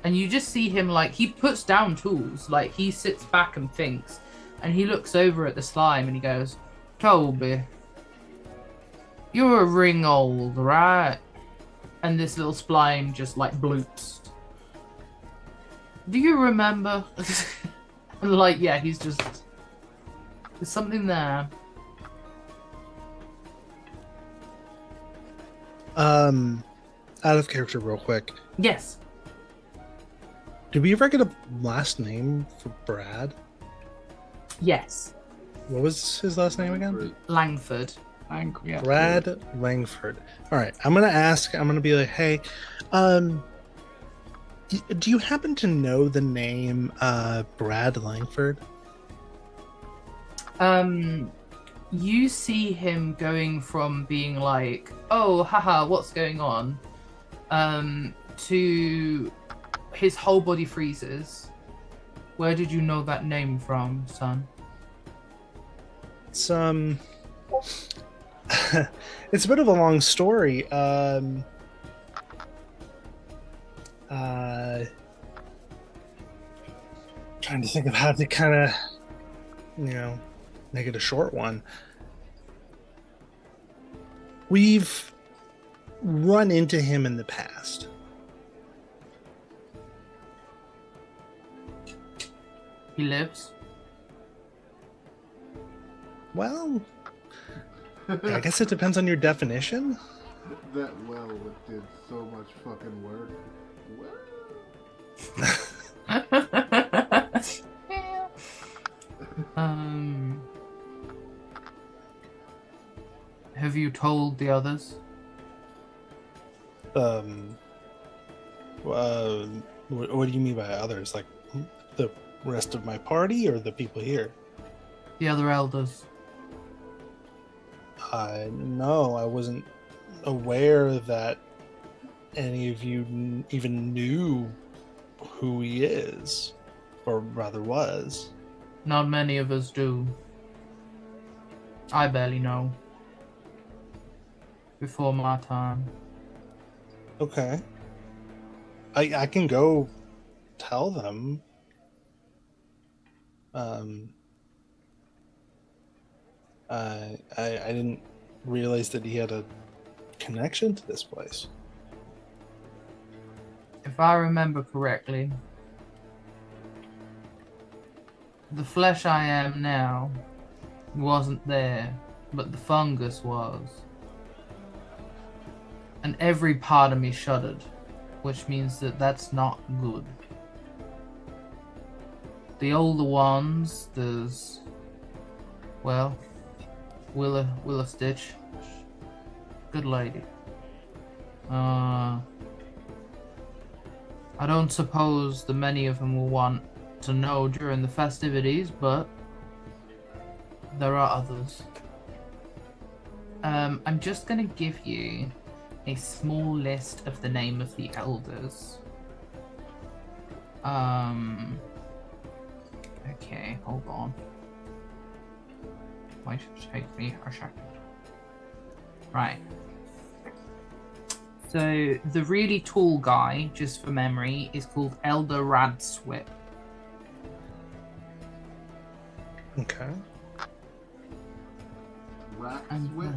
And you just see him, like, he puts down tools, like, he sits back and thinks, and he looks over at the slime and he goes, "Toby, you're a ring old, right?" And this little slime just, like, bloops. "Do you remember?" And, like, yeah, he's just, there's something there. Out of character real quick. Yes. Did we ever get a last name for Brad? Yes. What was his last name again? Langford. Yeah. Brad Langford. All right, I'm gonna be like, hey, do you happen to know the name Brad Langford? You see him going from being like, "Oh, haha, what's going on?" To his whole body freezes. "Where did you know that name from, son?" It's it's a bit of a long story. Trying to think of how to kind of, make it a short one. We've run into him in the past. He lives. Well, I guess it depends on your definition. That well did so much fucking work. Have you told the others? What do you mean by others? Like the rest of my party or the people here? The other elders? No, I wasn't aware that any of you even knew who he is, or rather was. Not many of us do. I barely know. Before my time. Okay. I can go tell them. I didn't realize that he had a connection to this place. If I remember correctly, the flesh I am now wasn't there, but the fungus was. And every part of me shuddered, which means that that's not good. The older ones, there's, well, Willa Stitch, good lady. I don't suppose that many of them will want to know during the festivities, but there are others. I'm just gonna give you a small list of the name of the elders. Okay, hold on. Might take me a second. Right. So the really tall guy, just for memory, is called Elder Radswip. Okay. Radswip.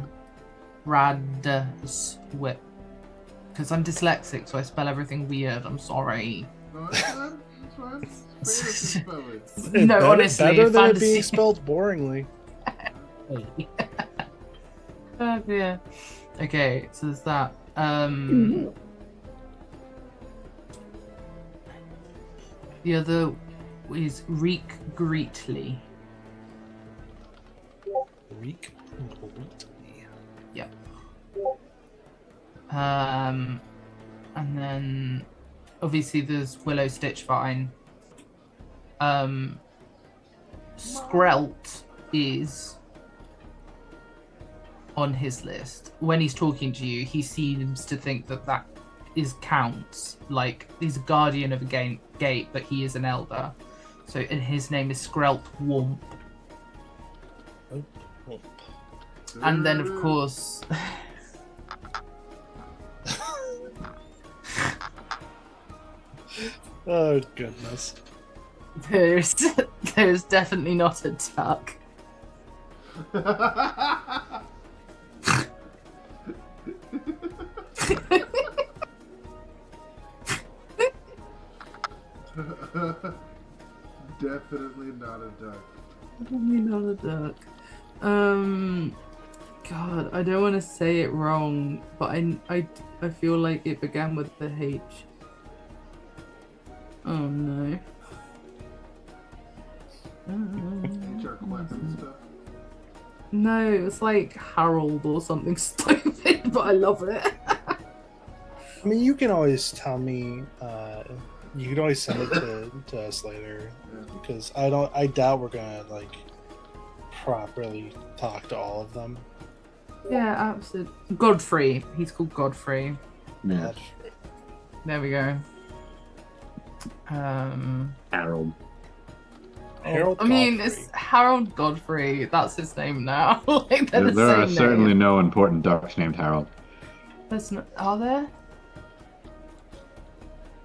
Because I'm dyslexic, so I spell everything weird. I'm sorry. No, it's fine. It's fine. It's spell it. No, Better- honestly, better than it fantasy- being spelled boringly. Yeah. Okay, so there's that. The other is Reek Greetley. Reek Greetley. Yep. And then obviously there's Willow Stitchvine. Skrelt is on his list. When he's talking to you, he seems to think that is counts. Like, he's a guardian of a gate, but he is an elder. So, and his name is Skrelt Womp. Oh, well. And then, of course, Oh goodness. there's definitely not a duck. Definitely not a duck. Definitely not a duck. God, I don't want to say it wrong, but I feel like it began with the H. Oh no. HR quacks and stuff. No, it's like Harold or something stupid, but I love it. I mean, you can always tell me. You can always send it to us later, because I doubt we're gonna like properly talk to all of them. Yeah, absolutely. Godfrey. He's called Godfrey. Yeah. There we go. Harold. Harold. I mean, Godfrey. it's Harold Godfrey. That's his name now. Like, they're the There are same certainly name. no important ducks named Harold. Are there?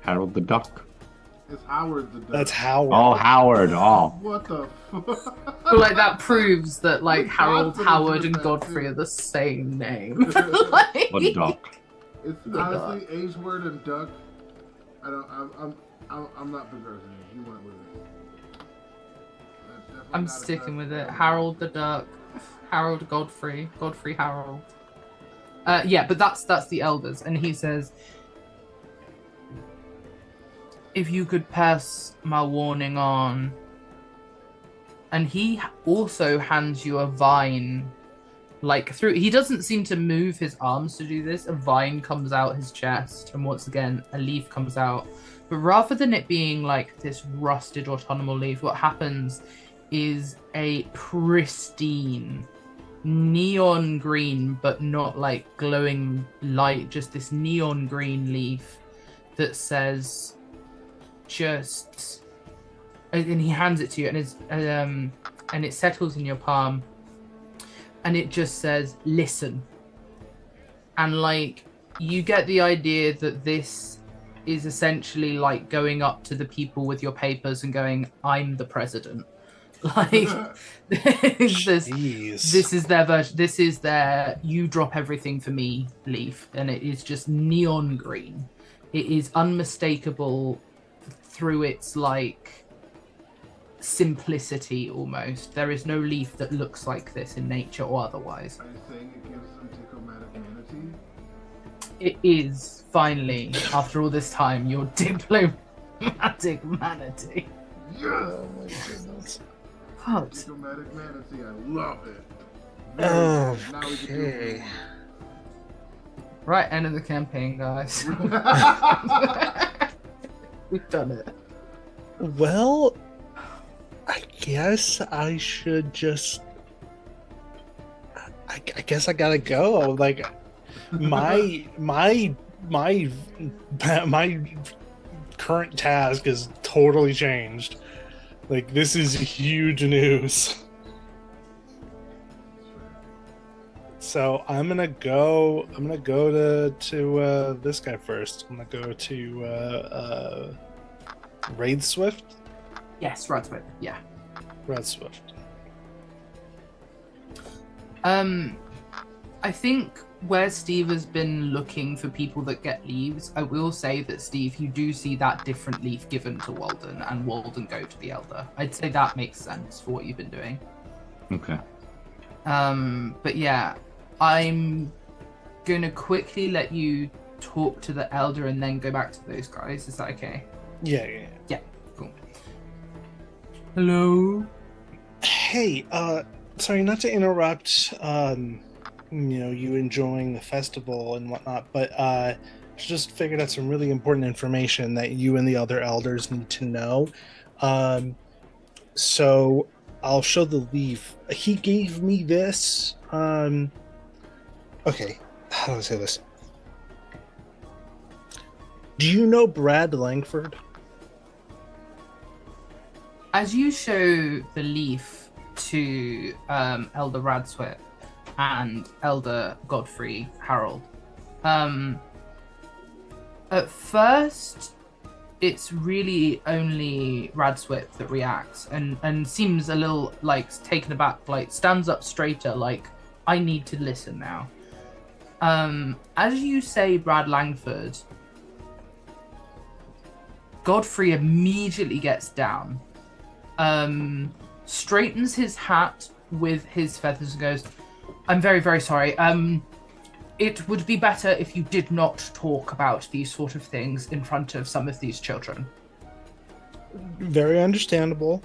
Harold the duck. It's Howard the duck. That's Howard. Oh, Howard. Oh. What the fuck? But like that proves that like You're Harold, confident Howard, in and that, Godfrey too. are the same name. Like- What duck? It's The honestly H word and duck. I'm not begrudging you. You went with it. That's definitely I'm not a sticking duck. with it. Harold the Duck, Harold Godfrey, Godfrey Harold. Yeah, but that's the elders, and he says, if you could pass my warning on. And he also hands you a vine, like through. He doesn't seem to move his arms to do this. A vine comes out his chest, and once again, a leaf comes out. But rather than it being like this rusted autumnal leaf, what happens is a pristine neon green, but not like glowing light, just this neon green leaf that says just, and he hands it to you, and it's and it settles in your palm, and it just says listen. And like you get the idea that this is essentially like going up to the people with your papers and going, "I'm the president." Like Jeez. this is their version. This is their "you drop everything for me" leaf, and it is just neon green. It is unmistakable through its like simplicity almost. There is no leaf that looks like this in nature or otherwise. Are you saying it gives them diplomatic manatee? It is finally, after all this time, your diplomatic manatee. Yes! Oh my goodness. What? Diplomatic manatee, I love it. Oh, Now we can do okay. more. Right, end of the campaign, guys. We've done it. Well, I guess I should just. I guess I gotta go. Like, my current task is totally changed. Like, this is huge news. So I'm gonna go to this guy first. I'm gonna go to Raid Swift. Yes, Radswip, yeah. Red Swift. I think where Steve has been looking for people that get leaves, I will say that, Steve, you do see that different leaf given to Walden, and Walden go to the Elder. I'd say that makes sense for what you've been doing. Okay. But yeah, I'm gonna quickly let you talk to the Elder and then go back to those guys. Is that okay? Yeah. Yeah, cool. Hello? Hey, sorry, not to interrupt, you enjoying the festival and whatnot, but just figured out some really important information that you and the other elders need to know. So I'll show the leaf. He gave me this. Okay, how do I say this? Do you know Brad Langford? As you show the leaf to Elder Radswip and Elder Godfrey Harold, at first it's really only Radswip that reacts and seems a little like taken aback, like stands up straighter, like I need to listen now. As you say Brad Langford, Godfrey immediately gets down, straightens his hat with his feathers and goes, I'm very, very sorry. It would be better if you did not talk about these sort of things in front of some of these children. Very understandable.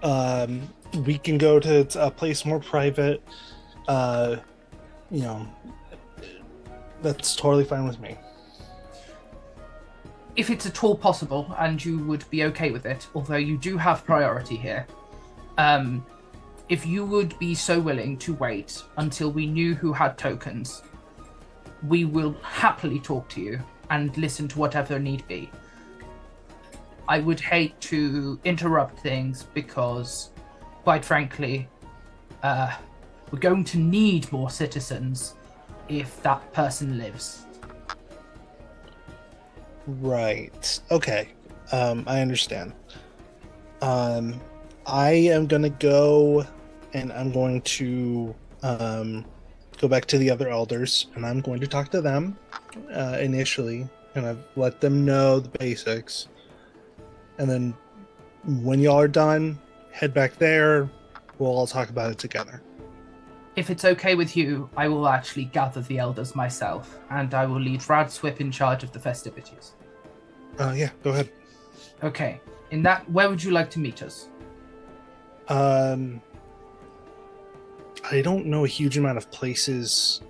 We can go to a place more private. That's totally fine with me. If it's at all possible and you would be okay with it, although you do have priority here, if you would be so willing to wait until we knew who had tokens, we will happily talk to you and listen to whatever need be. I would hate to interrupt things because, quite frankly, we're going to need more citizens if that person lives. Right. Okay. I understand. I am gonna go and I'm going to go back to the other elders and I'm going to talk to them initially and I've let them know the basics. And then when y'all are done, head back there. We'll all talk about it together. If it's okay with you, I will actually gather the elders myself, and I will lead Radswip in charge of the festivities. Yeah, go ahead. Okay. Where would you like to meet us? I don't know a huge amount of places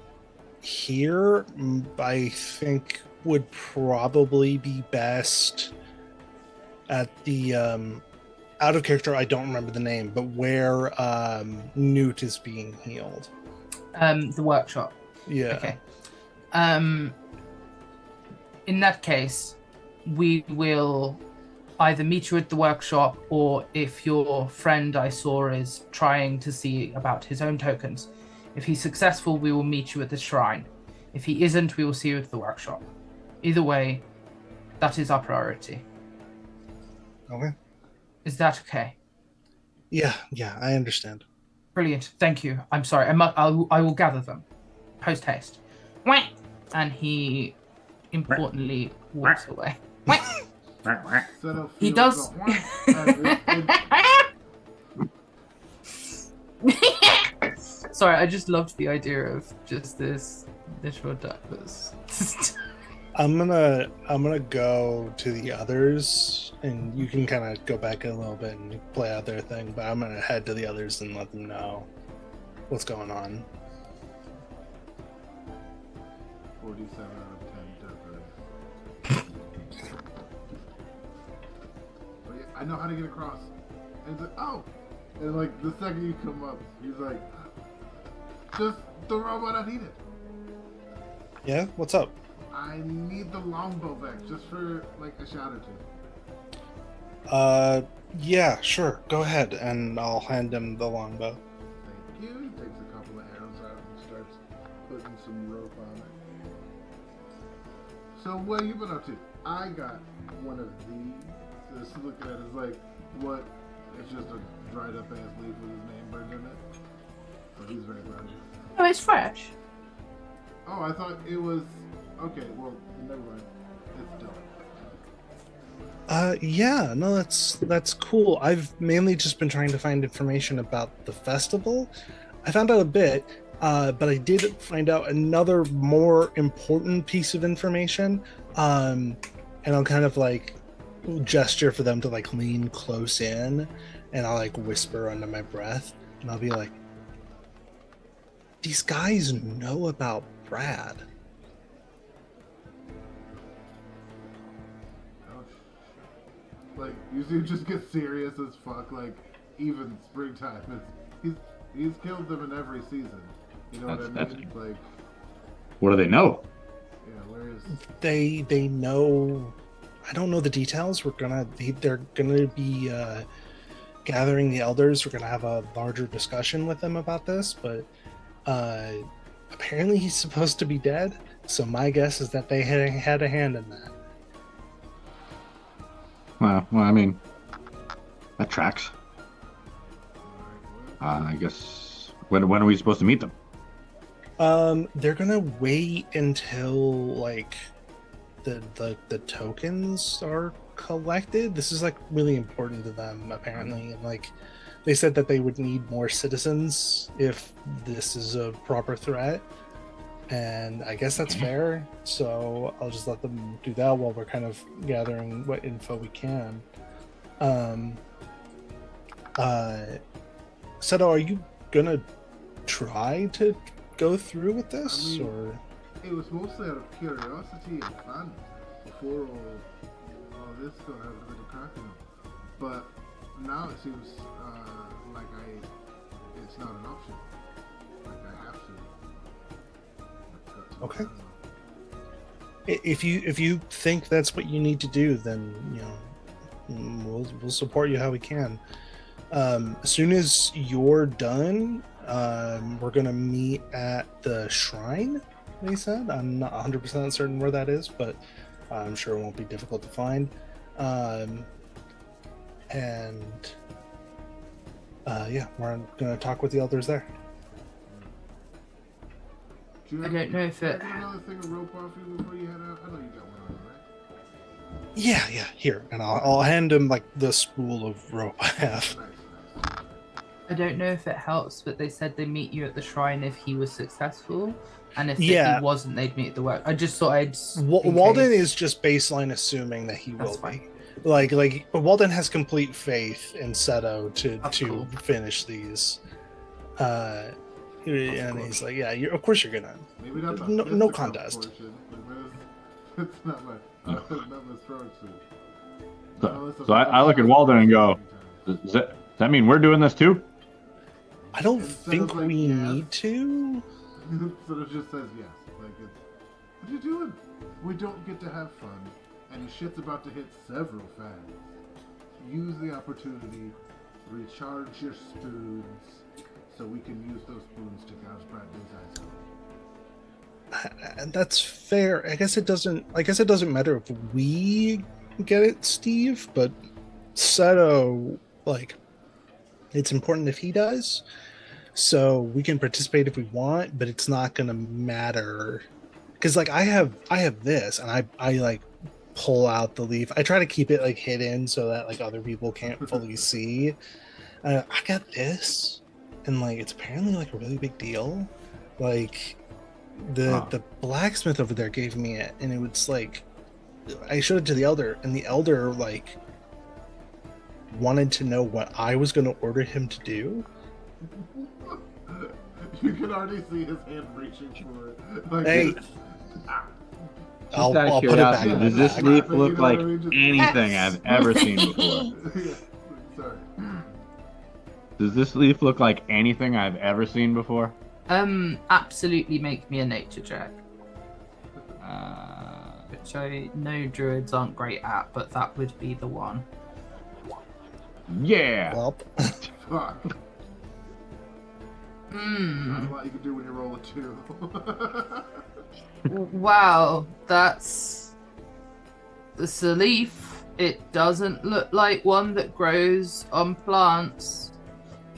here. I think would probably be best at the out of character. I don't remember the name, but where Newt is being healed. The workshop. Yeah. Okay. In that case, we will either meet you at the workshop, or if your friend I saw is trying to see about his own tokens, if he's successful, we will meet you at the shrine. If he isn't, we will see you at the workshop. Either way, that is our priority. Okay. Is that okay? Yeah, I understand. Brilliant. Thank you. I'm sorry. I will gather them. Post haste. Wah! And he importantly walks away. Wah! Seto He feels does. the whack, and Sorry, I just loved the idea of just this literal duck that's I'm gonna go to the others, and you can kind of go back a little bit and play out their thing. But I'm gonna head to the others and let them know what's going on. 47 out of 10 definitely. But yeah, I know how to get across. And it's like, oh! And like the second you come up, he's like, just the robot I needed. Yeah, what's up? I need the longbow back just for like a shot or two. Yeah, sure. Go ahead, and I'll hand him the longbow. Thank you. He takes a couple of arrows out and starts putting some rope on it. So what you been up to? I got one of these. Just looking at it, it's like, what? It's just a dried up ass leaf with his name burned in it. So he's very proud of it. Oh, it's fresh. Oh, I thought it was. Okay, well, never mind. It's done. Yeah, no, that's cool. I've mainly just been trying to find information about the festival. I found out a bit, but I did find out another more important piece of information. And I'll kind of like gesture for them to like lean close in, and I'll like whisper under my breath, and I'll be like, "These guys know about Brad." Like, you see him just get serious as fuck, like, even springtime. He's killed them in every season. You know what I mean? Like, What do they know? yeah, where is... They know. I don't know the details. They're gonna be gathering the elders. We're gonna have a larger discussion with them about this, but apparently he's supposed to be dead. So my guess is that they had a hand in that. Well, I mean, that tracks. I guess. When are we supposed to meet them? They're gonna wait until like the tokens are collected. This is like really important to them apparently, and like they said that they would need more citizens if this is a proper threat. And I guess that's fair. So I'll just let them do that while we're kind of gathering what info we can. Seto, are you gonna try to go through with this, or? It was mostly out of curiosity and fun before all this got out of the cracking. But now it seems like it's not an option. Like I have to. Okay. If you think that's what you need to do, then we'll support you how we can. As soon as you're done, we're gonna meet at the shrine. They said. I'm not 100% certain where that is, but I'm sure it won't be difficult to find. Yeah, we're gonna talk with the elders there. I don't know if it. Another thing of rope off you before you head out. I know you got one on, right? Yeah, here, and I'll hand him like the spool of rope I have. Nice. I don't know if it helps, but they said they meet you at the shrine if he was successful, and if he wasn't, they'd meet at the work. I just thought I'd. Walden is just baseline assuming that he will fine. be. Like Walden has complete faith in Seto to cool. finish these. And he's like, yeah, of course you're gonna. Maybe not the no contest. Portion, it's not my strong suit. So I look at Walden and go, does that mean we're doing this too? I don't Instead think of, like, we yes. need to. So it just says yes. Like, it's, what are you doing? We don't get to have fun, and shit's about to hit several fans. Use the opportunity, recharge your spoons, so we can use those spoons to gouge Bradley's eyes out. And that's fair. I guess it doesn't. I guess it doesn't matter if we get it, Steve. But Seto, like, it's important if he does. So we can participate if we want, but it's not gonna matter because like I have this, and I like pull out the leaf. I try to keep it like hidden so that like other people can't fully see. I got this, and like it's apparently like a really big deal. Like the blacksmith over there gave me it, and it was like I showed it to the elder, and the elder like wanted to know what I was going to order him to do. You can already see his hand reaching for it. Like, Hey, Just out of I'll put it back. curiosity, in does the this bag. leaf You look know what like I mean? Just- anything I've ever seen before? Yeah, sorry. Does this leaf look like anything I've ever seen before? Absolutely make me a nature check. Uh, Which I know druids aren't great at, but that would be the one. yeah. Well, Fuck. Not Hmm. a lot you can do when you roll a 2. Wow, that's a leaf. It doesn't look like one that grows on plants,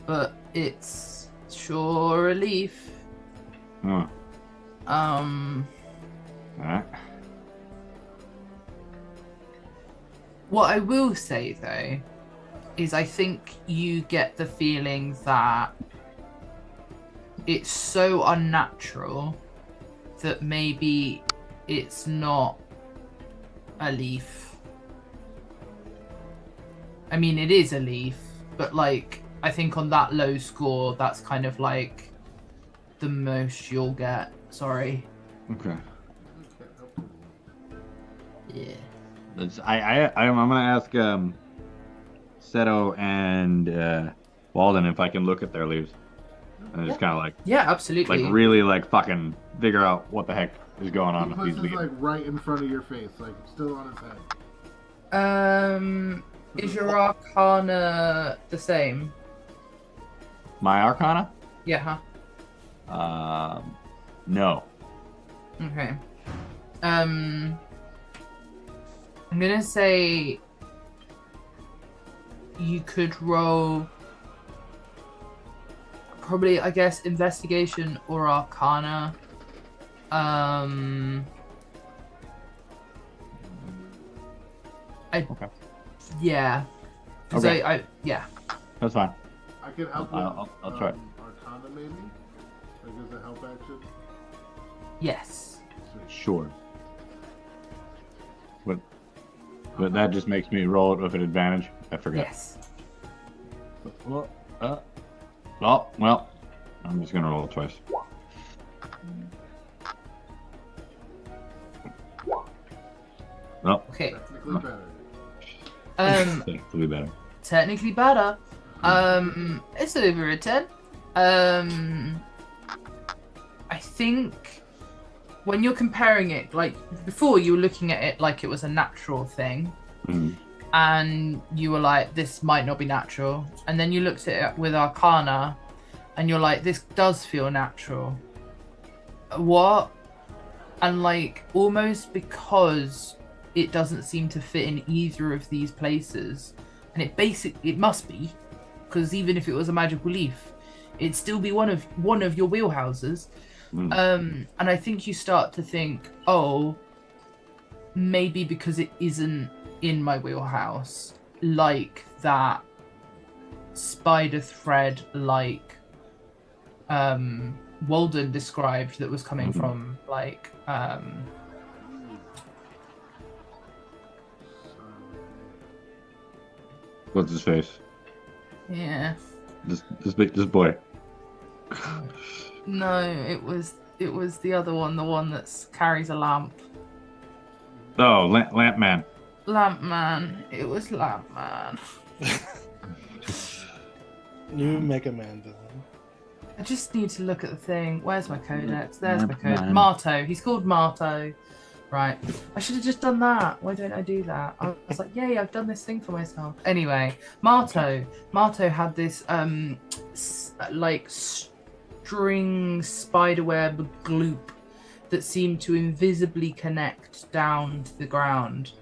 but it's sure a leaf. Oh, Um, alright. what I will say though is I think you get the feeling that it's so unnatural that maybe it's not a leaf. I mean, it is a leaf, but like, I think on that low score, that's kind of like the most you'll get. Sorry. Okay. Yeah. I'm gonna ask Seto and Walden if I can look at their leaves and just kind of Yeah, absolutely. like really like fucking figure out what the heck is going on He with puts these his leaves. like right in front of your face, like still on his head. Is your arcana the same? My Arcana? Yeah. No. Okay. I'm gonna say you could roll probably, I guess, investigation or arcana. Okay. Yeah. 'Cause Okay. yeah. That's fine. I can help you. I'll try it. Arcana maybe? Like as a help action? Yes. Sweet. Sure. But that just makes me roll it with an advantage. I forgot. Yes. Well, I'm just gonna roll it twice. Well, Okay. Technically better. it'll be better. Technically better. It's over a 10. I think when you're comparing it, like before you were looking at it like it was a natural thing, Mhm. and you were like, this might not be natural. And then you looked at it with Arcana, and you're like, this does feel natural. What? And like, almost because it doesn't seem to fit in either of these places, and it must be, because even if it was a magical leaf, it'd still be one of your wheelhouses. Mm. And I think you start to think, oh, maybe because it isn't in my wheelhouse, like that spider thread, like Walden described, that was coming from like What's his face? yeah. This boy. No, it was the other one, the one that carries a lamp. Oh, Lamp Man. Lamp Man. It was Lamp Man. new Mega Man villain. I just need to look at the thing. Where's my codex? There's my Lamp code. Man. Marto. He's called Marto. Right. I should have just done that. Why don't I do that? I was like, yay, I've done this thing for myself. Anyway, Marto. Marto had this like string spiderweb gloop that seemed to invisibly connect down to the ground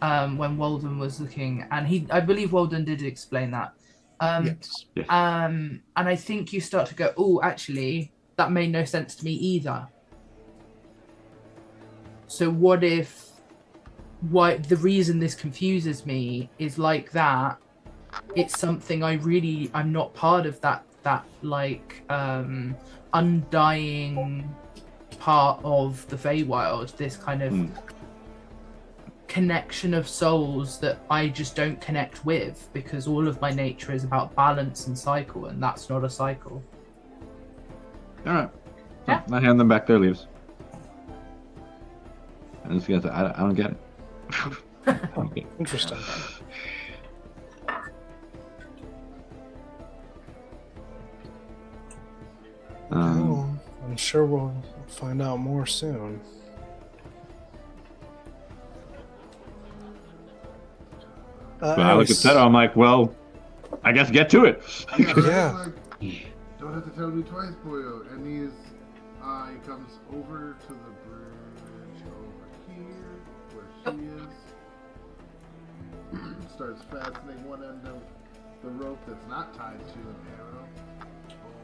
when Walden was looking, and I believe Walden did explain that. Yes. Yes. And I think you start to go, oh, actually, that made no sense to me either. So what if the reason this confuses me is like that? It's something I'm not part of that like undying part of the Feywild, this kind of connection of souls that I just don't connect with, because all of my nature is about balance and cycle, and that's not a cycle. All right. Yeah. I hand them back their leaves. I'm just gonna say, I don't get it. Okay. Interesting. Well, I'm sure we'll find out more soon. But I look at Seto, I'm like, well, I guess get to it. Yeah. Like, don't have to tell me twice, boyo. And he comes over to the bridge over here, where she is. Starts fastening one end of the rope that's not tied to an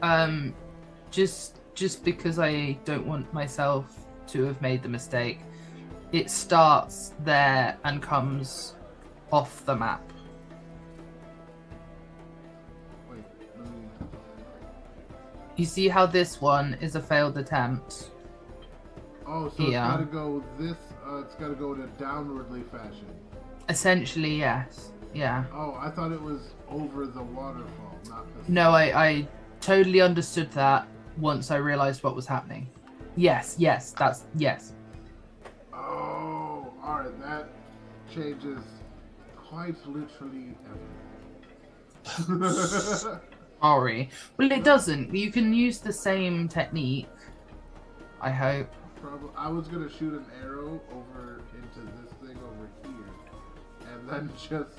arrow. Just because I don't want myself to have made the mistake, it starts there and comes off the map. Wait, let me... You see how this one is a failed attempt? Oh, so Yeah. it's gotta go this, it's gotta go in a downwardly fashion. Essentially, yes. Yeah. Oh, I thought it was over the waterfall, not the... No, I totally understood that once I realized what was happening. Yes, yes. Oh, alright, that changes quite literally everything. Sorry. Well, it doesn't. You can use the same technique, I hope. Probably, I was gonna shoot an arrow over into this thing over here, and then just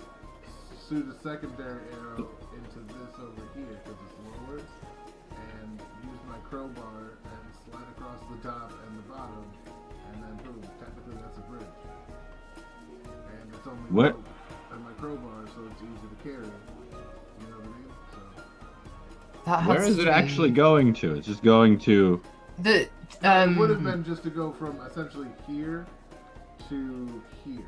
shoot a secondary arrow into this over here because it's lower, and use my crowbar and slide across the top and the bottom, and then boom, technically that's a bridge. And it's only What? rope and my crowbar, so it's easy to carry. You know what I mean? So That Where has is to it be- actually going to? It's just going to. The it would have been just to go from essentially here to here.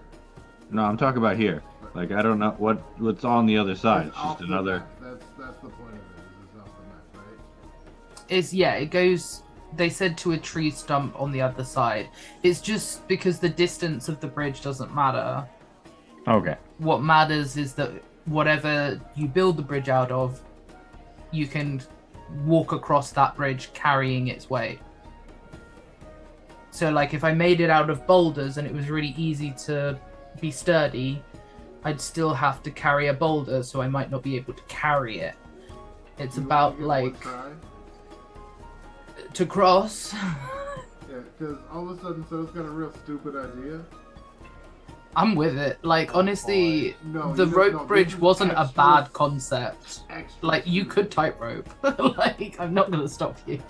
No, I'm talking about here. Like, I don't know what's on the other side. It's Off just the another. map. That's the point of it. Is it's off the map, right? it goes. They said to a tree stump on the other side. It's just because the distance of the bridge doesn't matter. Okay. What matters is that whatever you build the bridge out of, you can walk across that bridge carrying its weight. So, like, if I made it out of boulders and it was really easy to be sturdy, I'd still have to carry a boulder, so I might not be able to carry it. It's You about, only get one like, try? to cross. Yeah, because all of a sudden, so it's got a real stupid idea. I'm with it. Like, honestly, No, the you don't- rope no, this bridge is wasn't a extra- bad concept. Extra Like, you stupid. could tightrope. Like, I'm not gonna stop you.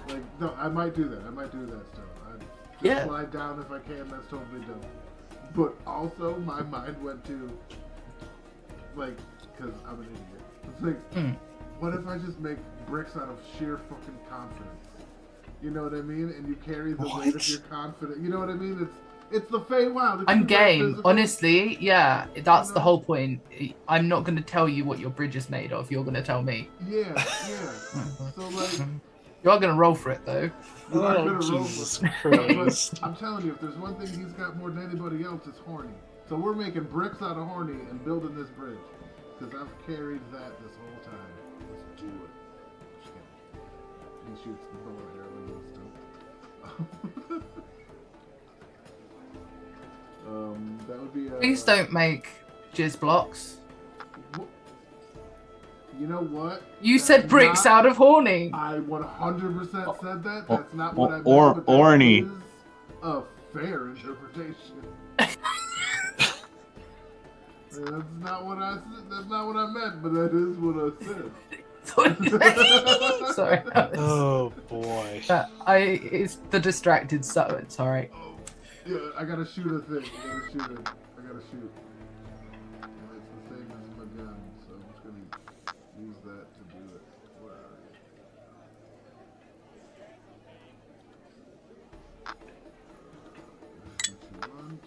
Like, no, I might do that. I might do that still. I just Yeah. slide down if I can. That's totally dope. But also, my mind went to, like, because I'm an idiot. It's like, what if I just make bricks out of sheer fucking confidence? You know what I mean? And you carry the weight of What? your confidence. You know what I mean? It's the Feywild. It's I'm just game. physical- Honestly, yeah, that's the know? whole point. I'm not gonna tell you what your bridge is made of. You're gonna tell me. Yeah, yeah. So like, You are gonna roll for it though. you are Oh, gonna roll Jesus with Christ. But I'm telling you, if there's one thing he's got more than anybody else, it's horny. So we're making bricks out of horny and building this bridge. Because I've carried that this whole time. Let's do it. Just kidding. He shoots the bow and arrow and stuff. That would be. Please don't make jizz blocks. You know what? You That's said bricks not- out of horny. I 100% said that. That's not or- what I meant. or- but that orny. is a fair interpretation. That's not what I said. That's not what I meant, but that is what I said. Sorry. Oh boy. It's the distracted so sorry. Oh, yeah, I gotta shoot a thing. I gotta shoot. And it's the same as my gun, so I'm just gonna use that to do it. Where are you?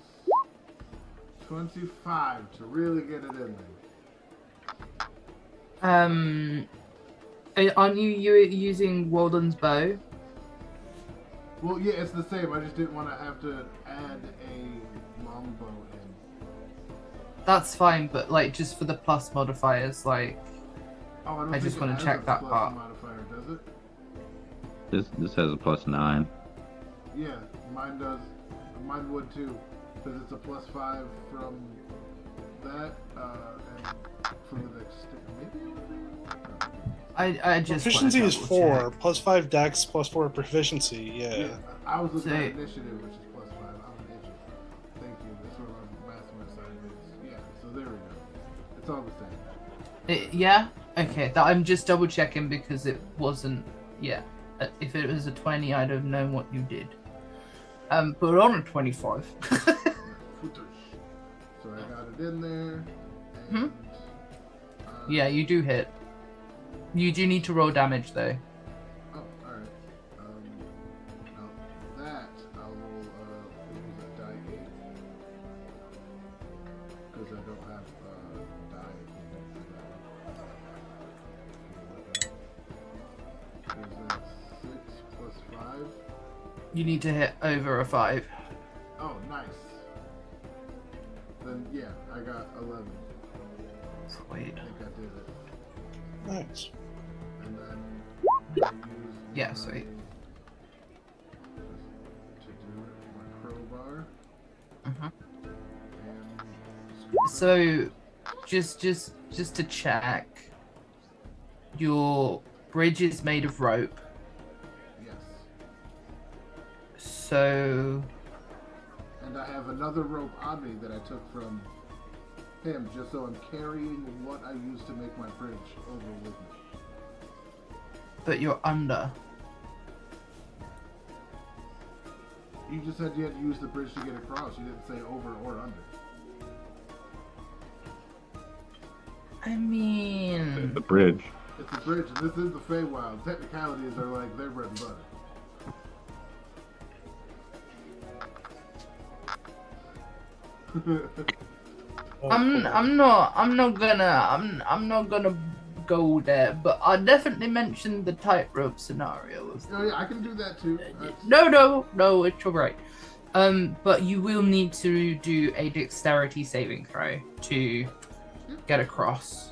25 to really get it in there. Aren't you using Walden's bow? Well, yeah, it's the same. I just didn't want to have to add a longbow in. That's fine, but like just for the plus modifiers, like Oh, I don't I think just it want to has check a that plus part. modifier, does it? This has a +9. Yeah, mine does. Mine would too, because it's a +5 from that, and from the dexterity. Maybe it would be. I just Proficiency wanna is double 4, check. +5 dex, +4 proficiency. Yeah. I was looking So- at initiative, which is +5. I'm an idiot. Thank you. That's what my math went sideways. Yeah, so there we go. It's all the same. Yeah. Okay. That I'm just double checking because it wasn't. Yeah. If it was a 20, I'd have known what you did. But on a 25. So I got it in there. And, Yeah, you do hit. You do need to roll damage though. Oh, alright. Now that I'll roll, use a die 8. Because I don't have, die for that. Is that 6 plus 5? You need to hit over a 5. Oh, nice. Then, yeah, I got 11. Sweet. I think I did it. Nice. And then I use Yeah, my, sweet. to do it, my crowbar. Mhm. And So, just to check, your bridge is made of rope. yes. So, And I have another rope on me that I took from him, just so I'm carrying what I used to make my bridge over with me. but you're under. You just said you had to use the bridge to get across. You didn't say over or under. I mean, The bridge. It's a bridge, and this is the Feywild. Technicalities are like their bread and butter. I'm not gonna go there, but I definitely mentioned the tightrope scenario. Oh yeah, I can do that too. No, it's alright. But you will need to do a dexterity saving throw to get across.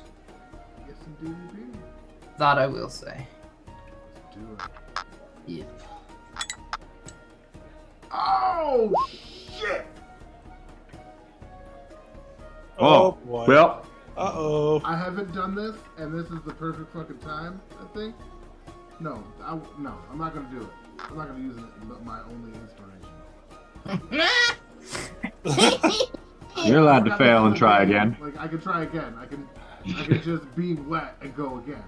Yes, indeed, you do. That I will say. Let's do it. Yep. Oh shit! Oh, boy. well, Uh-oh. I haven't done this, and this is the perfect fucking time. I think. No, I'm not gonna do it. I'm not gonna use it, but my only inspiration. you're allowed to fail and try again. Like I can try again. I can just be wet and go again.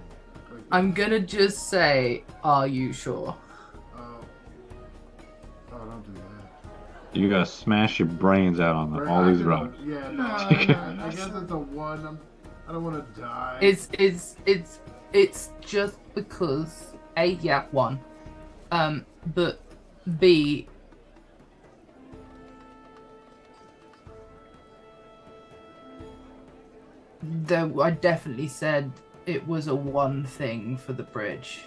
Like, I'm gonna just say, are you sure? oh, don't do that. You gotta smash your brains out on Right, all I these can- rocks. Yeah, No, I guess it's a 1. I don't want to die. It's just because A, yeah, 1. But B, though I definitely said it was a 1 thing for the bridge.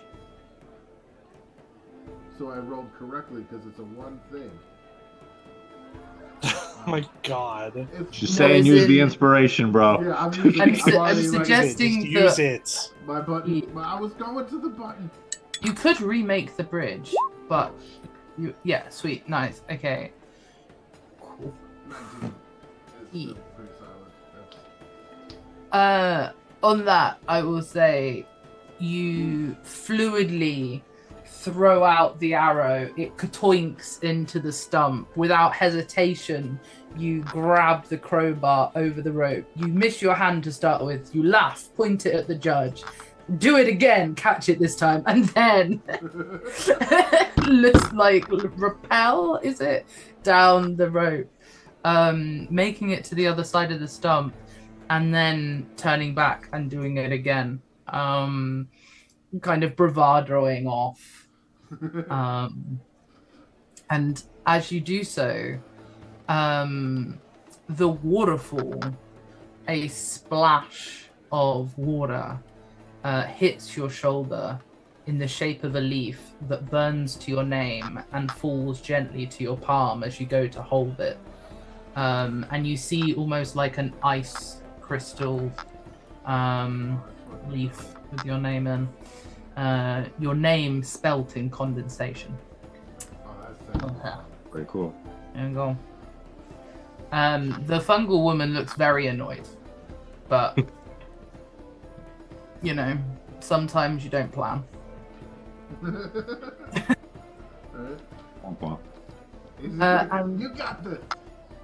So I rolled correctly because it's a 1 thing. Oh my god. It's, Just No, saying, as use the in- inspiration, bro. yeah, I'm using. I'm I'm su- I'm already, like, suggesting Just use that- it. my button. I was going to the button. You could remake the bridge, but yeah, sweet, nice, okay, cool. 19. It's E. still pretty solid. That's, On that, I will say you fluidly throw out the arrow. It katoinks into the stump. Without hesitation, you grab the crowbar over the rope. You miss your hand to start with. You laugh, point it at the judge. do it again, catch it this time, and then let's like rappel, is it, down the rope, making it to the other side of the stump, and then turning back and doing it again, kind of bravadoing off. And as you do so, the waterfall, a splash of water hits your shoulder in the shape of a leaf that burns to your name and falls gently to your palm as you go to hold it. And you see almost like an ice crystal leaf with your name in. Your name spelt in condensation. Very cool. There you go. The fungal woman looks very annoyed, but you know, sometimes you don't plan. You got this.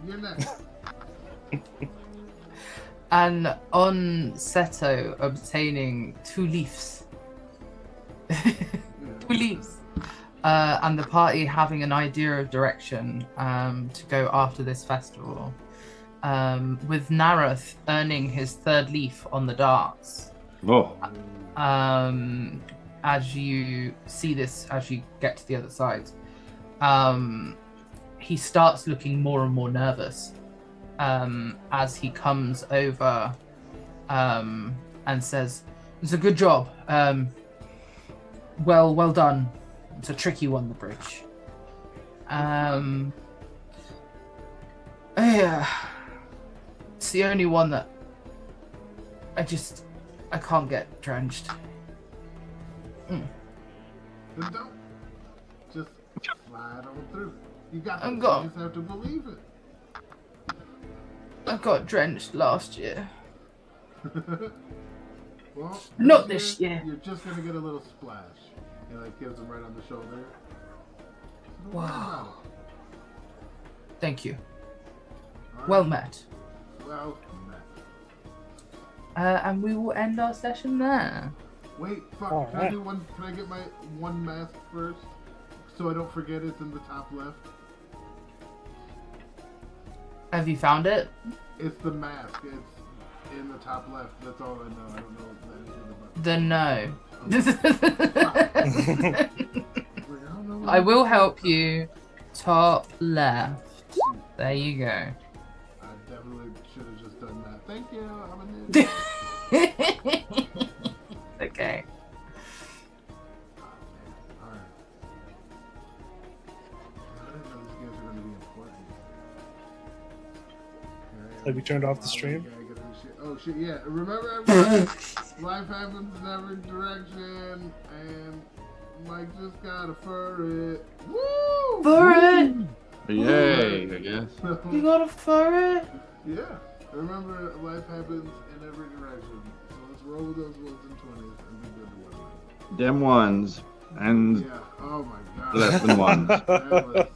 You're next. And on Seto obtaining 2 leaves. 2 leaves. And the party having an idea of direction to go after this festival. With Narath earning his 3rd leaf on the darts. Oh. As you see this, as you get to the other side, he starts looking more and more nervous as he comes over and says, "It's a good job. Well done. It's a tricky one, the bridge. Yeah, it's the only one that I can't get drenched." Then don't. Just slide on through. You got this. You just have to believe it. I got drenched last year. Well, Not this year. You're just gonna get a little splash. And like gives him right on the shoulder. Wow. Thank you. Right. Well met. Well met. And we will end our session there. Wait, fuck. All Can I right. do one? Can I get my one mask first? So I don't forget it's in the top left. Have you found it? It's the mask. It's in the top left. That's all I know. I don't know if that is Then no. the I will help you. Top left. There you go. I definitely should have just done that. Thank you. I'm an idiot. Okay. Alright. I didn't know these games were going to be important. Have you turned off the stream? Oh shit, yeah. Remember everyone? Life happens in every direction, and Mike just gotta fur it. Woo! Fur it! Yay, I guess. You gotta fur it? Yeah. Remember, life happens in every direction. So let's roll with those ones and 20s and be good to one. Them ones. And Yeah. Oh my god. less than ones. That was